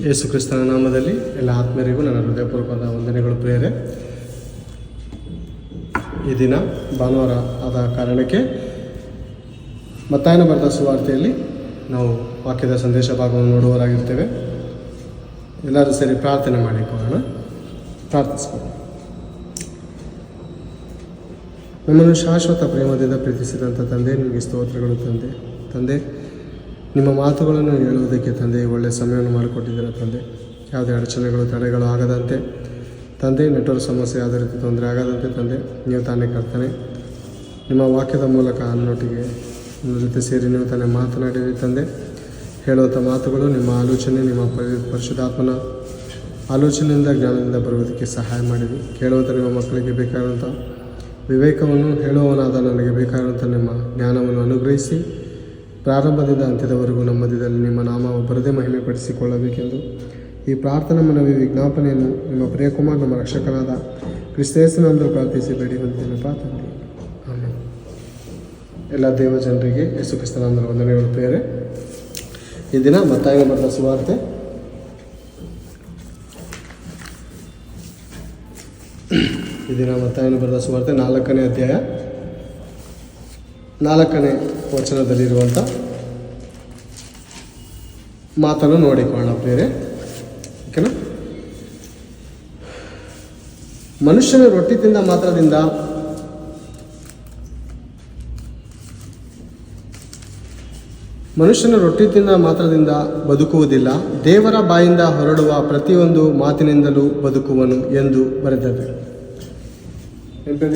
ಯೇಸು ಕ್ರಿಸ್ತನ ನಾಮದಲ್ಲಿ ಎಲ್ಲ ಆತ್ಮೀಯರಿಗೂ ನನ್ನ ಹೃದಯಪೂರ್ವಕವಾದ ವಂದನೆಗಳು ಪ್ರಿಯರೇ. ಈ ದಿನ ಭಾನುವಾರ ಆದ ಕಾರಣಕ್ಕೆ ಮತ್ತಾಯನ ಬರೆದ ಸುವಾರ್ತೆಯಲ್ಲಿ ನಾವು ವಾಕ್ಯದ ಸಂದೇಶ ಭಾಗವನ್ನು ನೋಡುವವರಾಗಿರ್ತೇವೆ. ಎಲ್ಲರೂ ಸೇರಿ ಪ್ರಾರ್ಥನೆ ಮಾಡಿಕೊಳ್ಳೋಣ. ಪ್ರಾರ್ಥಿಸ್ಕೊಳ್ಳೋಣ. ನಮ್ಮನ್ನು ಶಾಶ್ವತ ಪ್ರೇಮದಿಂದ ಪ್ರೀತಿಸಿದಂಥ ತಂದೆ, ನಿಮಗೆ ಸ್ತೋತ್ರಗಳು ತಂದೆ. ನಿಮ್ಮ ಮಾತುಗಳನ್ನು ಹೇಳುವುದಕ್ಕೆ ತಂದೆ ಒಳ್ಳೆಯ ಸಮಯವನ್ನು ಮಾಡಿಕೊಟ್ಟಿದ್ದೀರ ತಂದೆ. ಯಾವುದೇ ಅಡಚಣೆಗಳು ತಡೆಗಳು ಆಗದಂತೆ ತಂದೆ, ನೆಟ್ವರ್ಕ್ ಸಮಸ್ಯೆ ಯಾವುದೇ ರೀತಿ ತೊಂದರೆ ಆಗದಂತೆ ತಂದೆ, ನೀವು ತಾನೇ ಕರ್ತನೆ ನಿಮ್ಮ ವಾಕ್ಯದ ಮೂಲಕ ನನ್ನೊಟ್ಟಿಗೆ ನಿಮ್ಮ ಜೊತೆ ಸೇರಿ ನೀವು ತಾನೇ ಮಾತನಾಡಿರಿ ತಂದೆ. ಹೇಳುವಂಥ ಮಾತುಗಳು ನಿಮ್ಮ ಆಲೋಚನೆ, ನಿಮ್ಮ ಪರಿಶುದ್ಧಾತ್ಮನ ಆಲೋಚನೆಯಿಂದ ಜ್ಞಾನದಿಂದ ಬರುವುದಕ್ಕೆ ಸಹಾಯ ಮಾಡಿರಿ. ಕೇಳುವಂಥ ನಿಮ್ಮ ಮಕ್ಕಳಿಗೆ ಬೇಕಾದಂಥ ವಿವೇಕವನ್ನು, ಹೇಳುವವನಾದ ನನಗೆ ಬೇಕಾದಂಥ ನಿಮ್ಮ ಜ್ಞಾನವನ್ನು ಅನುಗ್ರಹಿಸಿ ಪ್ರಾರಂಭದಿಂದ ಅಂತ್ಯದವರೆಗೂ ನಮ್ಮ ಮಧ್ಯದಲ್ಲಿ ನಿಮ್ಮ ನಾಮವು ಬರದೇ ಮಹಿಮೆಪಡಿಸಿಕೊಳ್ಳಬೇಕೆಂದು ಈ ಪ್ರಾರ್ಥನಾ ಮನವಿ ವಿಜ್ಞಾಪನೆಯನ್ನು ನಿಮ್ಮ ಪ್ರಿಯಕುಮಾರ್ ನಮ್ಮ ರಕ್ಷಕನಾದ ಕ್ರಿಸ್ತೇಸನಂದು ಪ್ರಾರ್ಥಿಸಿ ಬೇಡಿಕೊಂಡೇನೆ ಪ್ರಾರ್ಥನೆ. ಆಮೇಲೆ ಎಲ್ಲ ದೇವಜನರಿಗೆ ಯೇಸು ಕ್ರಿಸ್ತನ ವಂದನೆಗಳು ಪ್ರಿಯರೇ. ಈ ದಿನ ಮತ್ತಾಯನ ಬರೆದ ಸುವಾರ್ತೆ ಮತ್ತಾಯನ ಬರೆದ ಸುವಾರ್ತೆ 4ನೇ ಅಧ್ಯಾಯ 4ನೇ ವಚನದಲ್ಲಿರುವಂಥ ಮಾತನ್ನು ನೋಡಿಕೊಳ್ಳೋಣ ಪ್ರಿಯರೇ. ಓಕೆನಾ? ಮನುಷ್ಯನ ರೊಟ್ಟಿ ತಿಂದ ಮಾತ್ರದಿಂದ ಬದುಕುವುದಿಲ್ಲ, ದೇವರ ಬಾಯಿಂದ ಹೊರಡುವ ಪ್ರತಿಯೊಂದು ಮಾತಿನಿಂದಲೂ ಬದುಕುವನು ಎಂದು ಬರೆದಿದೆ.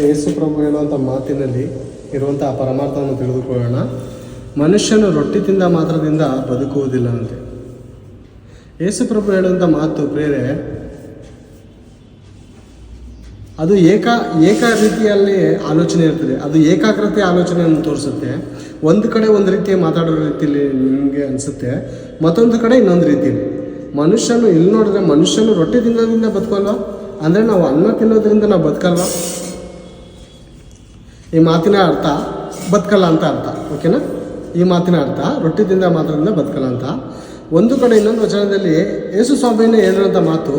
ಯೇಸು ಪ್ರಭು ಹೇಳುವಂಥ ಮಾತಿನಲ್ಲಿ ಇರುವಂಥ ಪರಮಾರ್ಥವನ್ನು ತಿಳಿದುಕೊಳ್ಳೋಣ. ಮನುಷ್ಯನು ರೊಟ್ಟಿ ತಿಂದ ಮಾತ್ರದಿಂದ ಬದುಕುವುದಿಲ್ಲ ಅಂತೆ. ಯೇಸು ಪ್ರಭು ಹೇಳುವಂಥ ಮಾತು ಪ್ರೇರೆ ಅದು ಏಕ ರೀತಿಯಲ್ಲಿ ಆಲೋಚನೆ ಇರ್ತದೆ. ಅದು ಏಕಾಗ್ರತೆ ಆಲೋಚನೆಯನ್ನು ತೋರಿಸುತ್ತೆ. ಒಂದು ಕಡೆ ಒಂದು ರೀತಿಯ ಮಾತಾಡೋ ರೀತಿಯಲ್ಲಿ ನಿಮಗೆ ಅನಿಸುತ್ತೆ, ಮತ್ತೊಂದು ಕಡೆ ಇನ್ನೊಂದು ರೀತಿಯಲ್ಲಿ. ಮನುಷ್ಯನು ಇಲ್ಲಿ ನೋಡಿದ್ರೆ ಮನುಷ್ಯನು ರೊಟ್ಟಿ ತಿನ್ನೋದ್ರಿಂದ ಬದುಕಲ್ವ ಅಂದರೆ ನಾವು ಅನ್ನ ತಿನ್ನೋದ್ರಿಂದ ನಾವು ಬದುಕಲ್ವ? ಈ ಮಾತಿನ ಅರ್ಥ ಬದುಕಲ್ಲ ಅಂತ ಅರ್ಥ. ಓಕೆನಾ? ಈ ಮಾತಿನ ಅರ್ಥ ರೊಟ್ಟಿ ತಿಂದ ಮಾತ್ರದಿಂದ ಬದುಕಲ್ಲ ಅಂತ. ಒಂದು ಕಡೆ ಇನ್ನೊಂದು ವಚನದಲ್ಲಿ ಯೇಸು ಸ್ವಾಮಿಯನ್ನು ಹೇಳಿರುವಂಥ ಮಾತು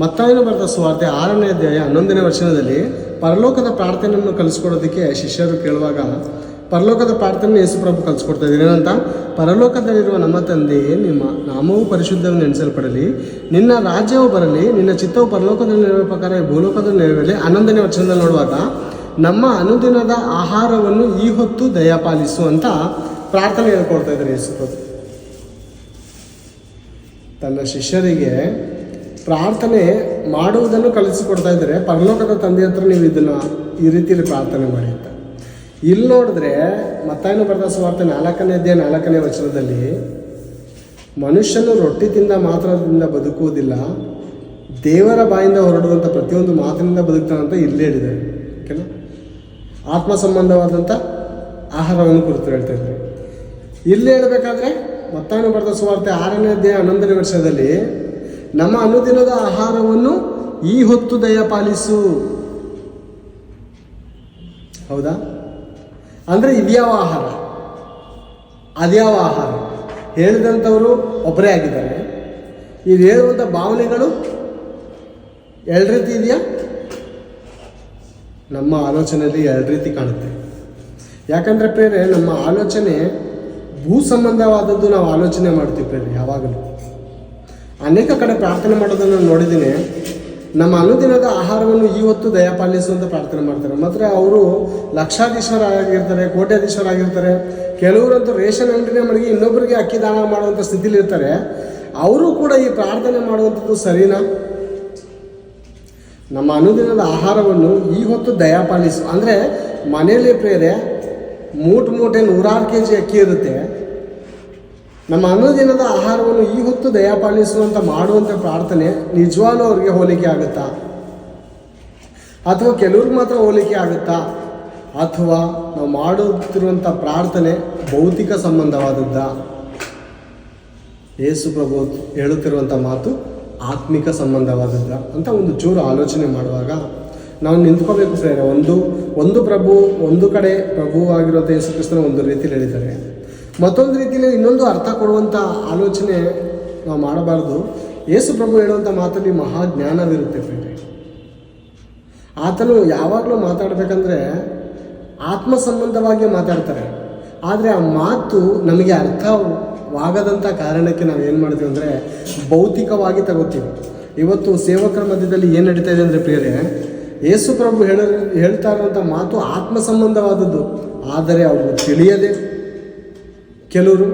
ಮತ್ತಾಯನ ಬರೆದ ಸುವಾರ್ತೆ 6ನೇ ಅಧ್ಯಾಯ 11ನೇ ವಚನದಲ್ಲಿ ಪರಲೋಕದ ಪ್ರಾರ್ಥನೆಯನ್ನು ಕಲಿಸ್ಕೊಡೋದಕ್ಕೆ ಶಿಷ್ಯರು ಕೇಳುವಾಗ ಪರಲೋಕದ ಪ್ರಾರ್ಥನೆ ಯೇಸು ಪ್ರಭು ಕಲಿಸ್ಕೊಡ್ತಾ ಇದ್ದೀನಿ. ಏನಂತ? ಪರಲೋಕದಲ್ಲಿರುವ ನಮ್ಮ ತಂದೆಯೇ, ನಿಮ್ಮ ನಾಮವು ಪರಿಶುದ್ಧವನ್ನು ನೆನೆಸಲ್ಪಡಲಿ, ನಿನ್ನ ರಾಜ್ಯವು ಬರಲಿ, ನಿನ್ನ ಚಿತ್ತವು ಪರಲೋಕದಲ್ಲಿ ನೆರವೇರುವ ಪ್ರಕಾರ ಭೂಲೋಕದಲ್ಲಿ ನೆರವೇರಲಿ. 11ನೇ ವಚನದಲ್ಲಿ ನೋಡುವಾಗ ನಮ್ಮ ಅನುದಿನದ ಆಹಾರವನ್ನು ಈ ಹೊತ್ತು ದಯಪಾಲಿಸು ಅಂತ ಪ್ರಾರ್ಥನೆ ಹೇಳ್ಕೊಡ್ತಾ ಇದ್ದಾರೆ ಯೇಸು ಪ್ರಭು. ತನ್ನ ಶಿಷ್ಯರಿಗೆ ಪ್ರಾರ್ಥನೆ ಮಾಡುವುದನ್ನು ಕಲಿಸಿಕೊಡ್ತಾ ಇದ್ದಾರೆ. ಪರಲೋಕದ ತಂದೆ ಹತ್ರ ನೀವು ಇದನ್ನು ಈ ರೀತಿಯಲ್ಲಿ ಪ್ರಾರ್ಥನೆ ಮಾಡಿ ಅಂತ. ಇಲ್ಲಿ ನೋಡಿದ್ರೆ ಮತ್ತಾಯನ ಬರೆದ ಸುವಾರ್ತೆ 4ನೇ ಅಧ್ಯಾಯ 4ನೇ ವಚನದಲ್ಲಿ ಮನುಷ್ಯನು ರೊಟ್ಟಿ ತಿಂದ ಮಾತ್ರದಿಂದ ಬದುಕುವುದಿಲ್ಲ, ದೇವರ ಬಾಯಿಂದ ಹೊರಡುವಂಥ ಪ್ರತಿಯೊಂದು ಮಾತಿನಿಂದ ಬದುಕ್ತಾನಂತ ಇಲ್ಲಿ ಹೇಳಿದ್ದಾರೆ. ಓಕೆನಾ? ಆತ್ಮ ಸಂಬಂಧವಾದಂಥ ಆಹಾರವನ್ನು ಕುರಿತು ಹೇಳ್ತಾ ಇದ್ದಾರೆ. ಇಲ್ಲಿ ಹೇಳಬೇಕಾದ್ರೆ ಮತ್ತಾಯನ ಬರೆದ ಸುವಾರ್ತೆ 6ನೇ ಅಧ್ಯಾಯ 11ನೇ ವಚನದಲ್ಲಿ ನಮ್ಮ ಅನುದಿನದ ಆಹಾರವನ್ನು ಈ ಹೊತ್ತು ದಯಪಾಲಿಸು. ಹೌದಾ? ಅಂದರೆ ಇದ್ಯಾವ ಆಹಾರ, ಅದ್ಯಾವ ಆಹಾರ? ಹೇಳಿದಂಥವರು ಒಬ್ಬರೇ ಆಗಿದ್ದಾರೆ. ಇದು ಹೇಳುವಂಥ ಭಾವನೆಗಳು ಎರಡು ರೀತಿ ಇದೆಯಾ? ನಮ್ಮ ಆಲೋಚನೆಯಲ್ಲಿ ಎರಡು ರೀತಿ ಕಾಣುತ್ತೆ. ಯಾಕಂದರೆ ಪ್ರೇರೆ ನಮ್ಮ ಆಲೋಚನೆ ಭೂ ಸಂಬಂಧವಾದದ್ದು ನಾವು ಆಲೋಚನೆ ಮಾಡ್ತೀವಿ ಪ್ರೇರೆ. ಯಾವಾಗಲೂ ಅನೇಕ ಕಡೆ ಪ್ರಾರ್ಥನೆ ಮಾಡೋದನ್ನು ನೋಡಿದ್ದೀನಿ. ನಮ್ಮ ಅನುದಿನದ ಆಹಾರವನ್ನು ಈ ಹೊತ್ತು ದಯಪಾಲಿಸು ಅಂತ ಪ್ರಾರ್ಥನೆ ಮಾಡ್ತಾರೆ. ಮಾತ್ರ ಅವರು ಲಕ್ಷಾಧೀಶ್ವರಾಗಿರ್ತಾರೆ, ಕೋಟ್ಯಾಧೀಶ್ವರಾಗಿರ್ತಾರೆ. ಕೆಲವರಂತೂ ರೇಷನ್ ಅಂಗಡಿನೇ ಮಡಗಿ ಇನ್ನೊಬ್ಬರಿಗೆ ಅಕ್ಕಿ ದಾನ ಮಾಡುವಂಥ ಸ್ಥಿತಿಲಿ ಇರ್ತಾರೆ. ಅವರು ಕೂಡ ಈ ಪ್ರಾರ್ಥನೆ ಮಾಡುವಂಥದ್ದು ಸರಿನಾ? ನಮ್ಮ ಅನುದಿನದ ಆಹಾರವನ್ನು ಈ ಹೊತ್ತು ದಯಪಾಲಿಸು ಅಂದರೆ ಮನೆಯಲ್ಲಿ ಪ್ರೇರೆ ಮೂಟೆ 106 kg ಅಕ್ಕಿ ಇರುತ್ತೆ. ನಮ್ಮ ಅನುದಿನದ ಆಹಾರವನ್ನು ಈ ಹೊತ್ತು ದಯಪಾಲಿಸುವಂತ ಮಾಡುವಂಥ ಪ್ರಾರ್ಥನೆ ನಿಜವಾಗ್ಲೂ ಅವ್ರಿಗೆ ಹೋಲಿಕೆ ಆಗುತ್ತಾ? ಅಥವಾ ಕೆಲವ್ರಿಗೆ ಮಾತ್ರ ಹೋಲಿಕೆ ಆಗುತ್ತಾ? ಅಥವಾ ನಾವು ಮಾಡುತ್ತಿರುವಂಥ ಪ್ರಾರ್ಥನೆ ಭೌತಿಕ ಸಂಬಂಧವಾದದ್ದ? ಯೇಸು ಪ್ರಭು ಹೇಳುತ್ತಿರುವಂಥ ಮಾತು ಆತ್ಮಿಕ ಸಂಬಂಧವಾದದ್ದ ಅಂತ ಒಂದು ಚೂರು ಆಲೋಚನೆ ಮಾಡುವಾಗ ನಾವು ನಿಂತ್ಕೋಬೇಕು ಸರ್. ಒಂದು ಪ್ರಭು, ಒಂದು ಕಡೆ ಪ್ರಭುವಾಗಿರುವಂಥ ಯೇಸು ಕ್ರಿಸ್ತನ ಒಂದು ರೀತಿಯಲ್ಲಿ ಹೇಳಿದ್ದಾರೆ, ಮತ್ತೊಂದು ರೀತಿಯಲ್ಲಿ ಇನ್ನೊಂದು ಅರ್ಥ ಕೊಡುವಂಥ ಆಲೋಚನೆ ನಾವು ಮಾಡಬಾರ್ದು. ಯೇಸು ಪ್ರಭು ಹೇಳುವಂಥ ಮಾತಲ್ಲಿ ಮಹಾಜ್ಞಾನವಿರುತ್ತೆ ಪ್ರಿಯರೇ. ಆತನು ಯಾವಾಗಲೂ ಮಾತಾಡಬೇಕಂದ್ರೆ ಆತ್ಮ ಸಂಬಂಧವಾಗಿ ಮಾತಾಡ್ತಾರೆ. ಆದರೆ ಆ ಮಾತು ನಮಗೆ ಅರ್ಥವಾಗದಂಥ ಕಾರಣಕ್ಕೆ ನಾವು ಏನು ಮಾಡ್ತೀವಿ ಅಂದರೆ ಭೌತಿಕವಾಗಿ ತಗೋತೀವಿ. ಇವತ್ತು ಸೇವಕರ ಮಧ್ಯದಲ್ಲಿ ಏನು ನಡೀತಾ ಇದೆ ಅಂದರೆ ಪ್ರಿಯರೇ, ಯೇಸು ಪ್ರಭು ಹೇಳ್ತಾ ಇರುವಂಥ ಮಾತು ಆತ್ಮ ಸಂಬಂಧವಾದದ್ದು. ಆದರೆ ಅವರು ತಿಳಿಯದೆ ಕೆಲವರು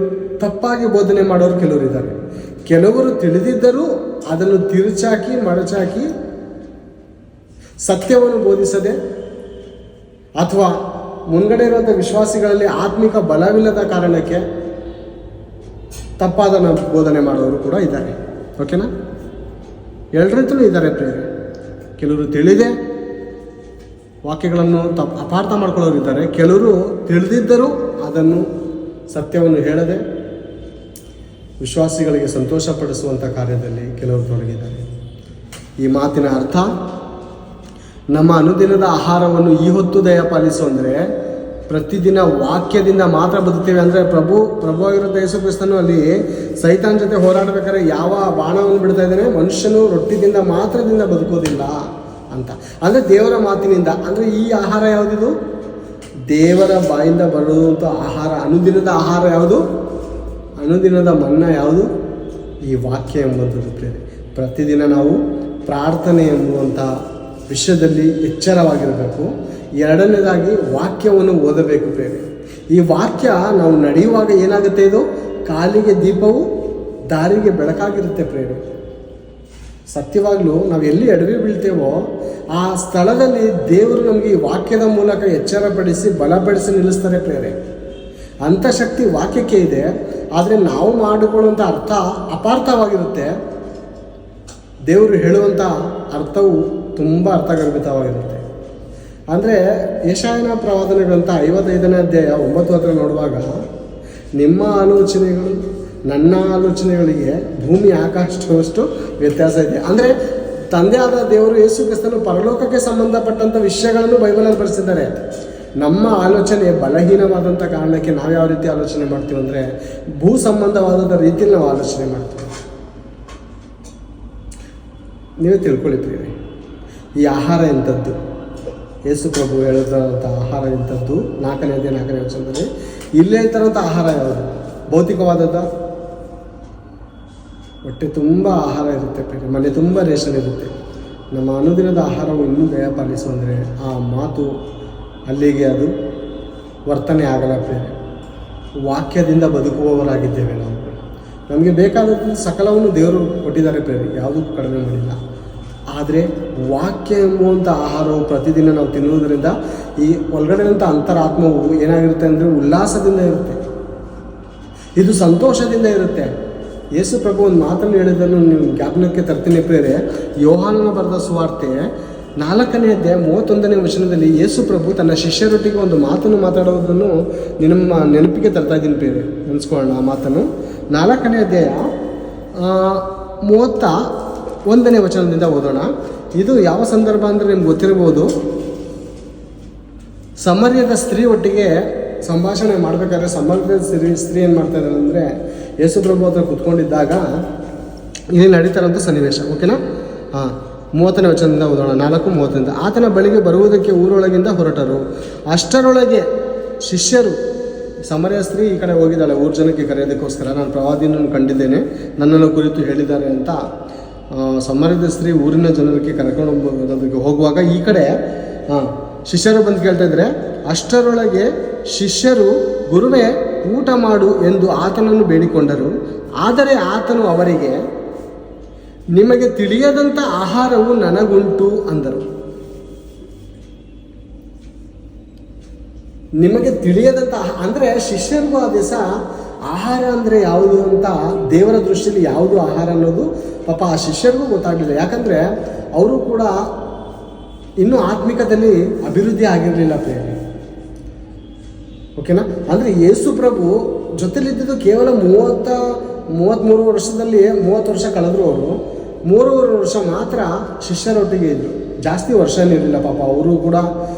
ತಪ್ಪಾಗಿ ಬೋಧನೆ ಮಾಡೋರು ಕೆಲವರು ಇದ್ದಾರೆ. ಕೆಲವರು ತಿಳಿದಿದ್ದರೂ ಅದನ್ನು ತಿರುಚಾಕಿ ಮಡಚಾಕಿ ಸತ್ಯವನ್ನು ಬೋಧಿಸದೆ ಅಥವಾ ಮುಂಗಡೆ ಇರುವಂಥ ವಿಶ್ವಾಸಿಗಳಲ್ಲಿ ಆತ್ಮಿಕ ಬಲವಿಲ್ಲದ ಕಾರಣಕ್ಕೆ ತಪ್ಪಾದ ಬೋಧನೆ ಮಾಡೋರು ಕೂಡ ಇದ್ದಾರೆ. ಓಕೆನಾ? ಎಲ್ಲರಿಗೂ ಇದ್ದಾರೆ ಪ್ರಿಯರೇ. ಕೆಲವರು ತಿಳಿದೆ ವಾಕ್ಯಗಳನ್ನು ಅಪಾರ್ಥ ಮಾಡ್ಕೊಳ್ಳೋರು ಇದ್ದಾರೆ. ಕೆಲವರು ತಿಳಿದಿದ್ದರೂ ಅದನ್ನು ಸತ್ಯವನ್ನು ಹೇಳದೆ ವಿಶ್ವಾಸಿಗಳಿಗೆ ಸಂತೋಷಪಡಿಸುವಂಥ ಕಾರ್ಯದಲ್ಲಿ ಕೆಲವರು ತೊಡಗಿದ್ದಾರೆ. ಈ ಮಾತಿನ ಅರ್ಥ, ನಮ್ಮ ಅನುದಿನದ ಆಹಾರವನ್ನು ಈ ಹೊತ್ತು ದಯಪಾಲಿಸು ಅಂದರೆ ಪ್ರತಿದಿನ ವಾಕ್ಯದಿಂದ ಮಾತ್ರ ಬದುಕ್ತೇವೆ. ಅಂದರೆ ಪ್ರಭುವಾಗಿರೋ ಯೇಸು ಕ್ರಿಸ್ತನು ಅಲ್ಲಿ ಸೈತಾನ್ ಜೊತೆ ಹೋರಾಡಬೇಕಾದ್ರೆ ಯಾವ ಬಾಣವನ್ನು ಬಿಡ್ತಾ ಇದ್ದಾನೆ, ಮನುಷ್ಯನು ರೊಟ್ಟಿದಿಂದ ಮಾತ್ರದಿಂದ ಬದುಕೋದಿಲ್ಲ ಅಂತ. ಅಂದರೆ ದೇವರ ಮಾತಿನಿಂದ. ಅಂದರೆ ಈ ಆಹಾರ ಯಾವುದಿದು? ದೇವರ ಬಾಯಿಂದ ಬರುವಂಥ ಆಹಾರ. ಅನುದಿನದ ಆಹಾರ ಯಾವುದು? ಅನುದಿನದ ಮನ್ನ ಯಾವುದು? ಈ ವಾಕ್ಯ ಎಂಬುವಂಥದ್ದು ಪ್ರೇರೆ. ಪ್ರತಿದಿನ ನಾವು ಪ್ರಾರ್ಥನೆ ಎಂಬುವಂಥ ವಿಷಯದಲ್ಲಿ ಎಚ್ಚರವಾಗಿರಬೇಕು. ಎರಡನೇದಾಗಿ ವಾಕ್ಯವನ್ನು ಓದಬೇಕು ಪ್ರೇರೆ. ಈ ವಾಕ್ಯ ನಾವು ನಡೆಯುವಾಗ ಏನಾಗುತ್ತೆ, ಇದು ಕಾಲಿಗೆ ದೀಪವು ದಾರಿಗೆ ಬೆಳಕಾಗಿರುತ್ತೆ ಪ್ರೇರೆ. ಸತ್ಯವಾಗಲೂ ನಾವು ಎಲ್ಲಿ ಎಡವಿ ಬೀಳ್ತೇವೋ ಆ ಸ್ಥಳದಲ್ಲಿ ದೇವರು ನಮಗೆ ಈ ವಾಕ್ಯದ ಮೂಲಕ ಎಚ್ಚರಪಡಿಸಿ ಬಲಪಡಿಸಿ ನಿಲ್ಲಿಸ್ತಾರೆ ಪ್ರೇರೆ. ಅಂಥ ಶಕ್ತಿ ವಾಕ್ಯಕ್ಕೆ ಇದೆ. ಆದರೆ ನಾವು ಮಾಡಿಕೊಳ್ಳುವಂಥ ಅರ್ಥ ಅಪಾರ್ಥವಾಗಿರುತ್ತೆ. ದೇವರು ಹೇಳುವಂಥ ಅರ್ಥವು ತುಂಬ ಅರ್ಥಗರ್ಭಿತವಾಗಿರುತ್ತೆ. ಅಂದರೆ ಯೆಶಾಯನ ಪ್ರವಾದನೆ ಗ್ರಂಥ 55ನೇ ಅಧ್ಯಾಯ 9 ನೋಡುವಾಗ, ನಿಮ್ಮ ಆಲೋಚನೆಗಳು ನನ್ನ ಆಲೋಚನೆಗಳಿಗೆ ಭೂಮಿ ಆಕಾಶದಷ್ಟು ವ್ಯತ್ಯಾಸ ಇದೆ. ಅಂದರೆ ತಂದೆಯಾದ ದೇವರು ಯೇಸು ಕ್ರಿಸ್ತನು ಪರಲೋಕಕ್ಕೆ ಸಂಬಂಧಪಟ್ಟಂಥ ವಿಷಯಗಳನ್ನು ಬೈಬಲಲ್ಲಿ ಬರೆಸಿದ್ದಾರೆ. ನಮ್ಮ ಆಲೋಚನೆ ಬಲಹೀನವಾದಂಥ ಕಾರಣಕ್ಕೆ ನಾವು ಯಾವ ರೀತಿ ಆಲೋಚನೆ ಮಾಡ್ತೀವಿ ಅಂದರೆ ಭೂ ಸಂಬಂಧವಾದಂಥ ರೀತಿಯಲ್ಲಿ ನಾವು ಆಲೋಚನೆ ಮಾಡ್ತೀವಿ. ನೀವೇ ತಿಳ್ಕೊಳ್ಳಿ ಪ್ರಿಯರೇ, ಈ ಆಹಾರ ಎಂಥದ್ದು? ಯೇಸು ಪ್ರಭು ಹೇಳಿದಂಥ ಆಹಾರ ಎಂಥದ್ದು? 4ನೇ ವಚನದಲ್ಲಿ ಇಲ್ಲಿ ಹೇಳ್ತಾರಂಥ ಆಹಾರ ಯಾವುದು? ಭೌತಿಕವಾದದ್ದ? ಹೊಟ್ಟೆ ತುಂಬ ಆಹಾರ ಇರುತ್ತೆ ಪ್ರಿಯರೇ, ಮನೆ ತುಂಬ ರೇಷನ್ ಇರುತ್ತೆ. ನಮ್ಮ ಅನುದಿನದ ಆಹಾರವು ಇನ್ನೂ ದಯಪಾಲಿಸು ಅಂದರೆ ಆ ಮಾತು ಅಲ್ಲಿಗೆ ಅದು ವರ್ತನೆ ಆಗಲ್ಲ ಪ್ರಿಯರೇ. ವಾಕ್ಯದಿಂದ ಬದುಕುವವರಾಗಿದ್ದೇವೆ ನಾವು. ನಮಗೆ ಬೇಕಾದಂಥ ಸಕಲವನ್ನು ದೇವರು ಕೊಟ್ಟಿದ್ದಾರೆ ಪ್ರಿಯರೇ, ಯಾವುದಕ್ಕೂ ಕಡಿಮೆ ಮಾಡಿಲ್ಲ. ಆದರೆ ವಾಕ್ಯ ಎಂಬುವಂಥ ಆಹಾರವು ಪ್ರತಿದಿನ ನಾವು ತಿನ್ನುವುದರಿಂದ ಈ ಒಳಗಡೆದಂಥ ಅಂತರಾತ್ಮವು ಏನಾಗಿರುತ್ತೆ ಅಂದರೆ ಉಲ್ಲಾಸದಿಂದ ಇರುತ್ತೆ, ಇದು ಸಂತೋಷದಿಂದ ಇರುತ್ತೆ. ಯೇಸು ಪ್ರಭು ಒಂದು ಮಾತನ್ನು ಹೇಳಿದ್ದನ್ನು ನೀವು ಜ್ಞಾಪನಕ್ಕೆ ತರ್ತೀನಿ ಪ್ರಿಯರೇ. ಯೋಹಾನನ ಬರೆದ ಸುವಾರ್ತೆ 4ನೇ ಅಧ್ಯಾಯ 31ನೇ ವಚನದಲ್ಲಿ ಯೇಸು ಪ್ರಭು ತನ್ನ ಶಿಷ್ಯರೊಟ್ಟಿಗೆ ಒಂದು ಮಾತನ್ನು ಮಾತಾಡೋದನ್ನು ನಿಮ್ಮ ನೆನಪಿಗೆ ತರ್ತಾ ಇದ್ದೀನಿ ಪ್ರಿಯರೇ. ನೆನೆಸ್ಕೊಳ್ಳೋಣ ಆ ಮಾತನ್ನು. 4ನೇ ಅಧ್ಯಾಯ 31ನೇ ವಚನದಿಂದ ಓದೋಣ. ಇದು ಯಾವ ಸಂದರ್ಭ ಅಂದರೆ ನಿಮ್ಗೆ ಗೊತ್ತಿರ್ಬೋದು. ಸಮರ್ಯದ ಸ್ತ್ರೀ ಒಟ್ಟಿಗೆ ಸಂಭಾಷಣೆ ಮಾಡಬೇಕಾದ್ರೆ ಸಮರ್ಯದ ಸ್ತ್ರೀ ಏನು ಮಾಡ್ತಾ ಇದ್ದಾರೆ ಅಂದರೆ ಯೇಸು ಪ್ರಭು ಹತ್ರ ಕೂತ್ಕೊಂಡಿದ್ದಾಗ ಇಲ್ಲಿ ನಡೀತಾರಂಥ ಸನ್ನಿವೇಶ. ಓಕೆನಾ? 30ನೇ ವಚನದಿಂದ ಓದೋಣ. 4:30. ಆತನ ಬಳಿಗೆ ಬರುವುದಕ್ಕೆ ಊರೊಳಗಿಂದ ಹೊರಟರು. ಅಷ್ಟರೊಳಗೆ ಶಿಷ್ಯರು, ಸಮರ್ಯ ಸ್ತ್ರೀ ಈ ಕಡೆ ಹೋಗಿದ್ದಾಳೆ ಊರು ಜನಕ್ಕೆ ಕರೆಯೋದಕ್ಕೋಸ್ಕರ, ನಾನು ಪ್ರವಾದಿಯನ್ನು ಕಂಡಿದ್ದೇನೆ, ನನ್ನನ್ನು ಕುರಿತು ಹೇಳಿದ್ದಾರೆ ಅಂತ ಸಮರ್ಯದ ಸ್ತ್ರೀ ಊರಿನ ಜನರಿಗೆ ಕರ್ಕೊಂಡು ಹೋಗುವಾಗ ಈ ಕಡೆ ಶಿಷ್ಯರು ಬಂದು ಕೇಳ್ತಾ ಇದ್ದಾರೆ. ಅಷ್ಟರೊಳಗೆ ಶಿಷ್ಯರು, ಗುರುವೇ ಊಟ ಮಾಡು ಎಂದು ಆತನನ್ನು ಬೇಡಿಕೊಂಡರು. ಆದರೆ ಆತನು ಅವರಿಗೆ, ನಿಮಗೆ ತಿಳಿಯದಂಥ ಆಹಾರವು ನನಗುಂಟು ಅಂದರು. ನಿಮಗೆ ತಿಳಿಯದಂಥ ಅಂದರೆ ಶಿಷ್ಯರಿಗೂ ಆ ದಿವಸ ಆಹಾರ ಅಂದರೆ ಯಾವುದು ಅಂತ ದೇವರ ದೃಷ್ಟಿಯಲ್ಲಿ ಯಾವುದು ಆಹಾರ ಅನ್ನೋದು ಪಾಪ ಆ ಶಿಷ್ಯರಿಗೂ ಗೊತ್ತಾಗಲಿಲ್ಲ. ಯಾಕಂದರೆ ಅವರು ಕೂಡ ಇನ್ನೂ ಆತ್ಮಿಕದಲ್ಲಿ ಅಭಿವೃದ್ಧಿ ಆಗಿರಲಿಲ್ಲ ಪ್ರೇರಣೆ. ಓಕೆನಾ? ಅಂದರೆ ಯೇಸು ಪ್ರಭು ಜೊತೆಲಿದ್ದಿದ್ದು ಕೇವಲ 33 ವರ್ಷದಲ್ಲಿ 30 ವರ್ಷ ಕಳೆದ್ರು. ಅವರು 3 ವರ್ಷ ಮಾತ್ರ ಶಿಷ್ಯರೊಟ್ಟಿಗೆ ಇದ್ದರು, ಜಾಸ್ತಿ ವರ್ಷ ಇರಲಿಲ್ಲ ಪಾಪ. ಅವರು ಕೂಡ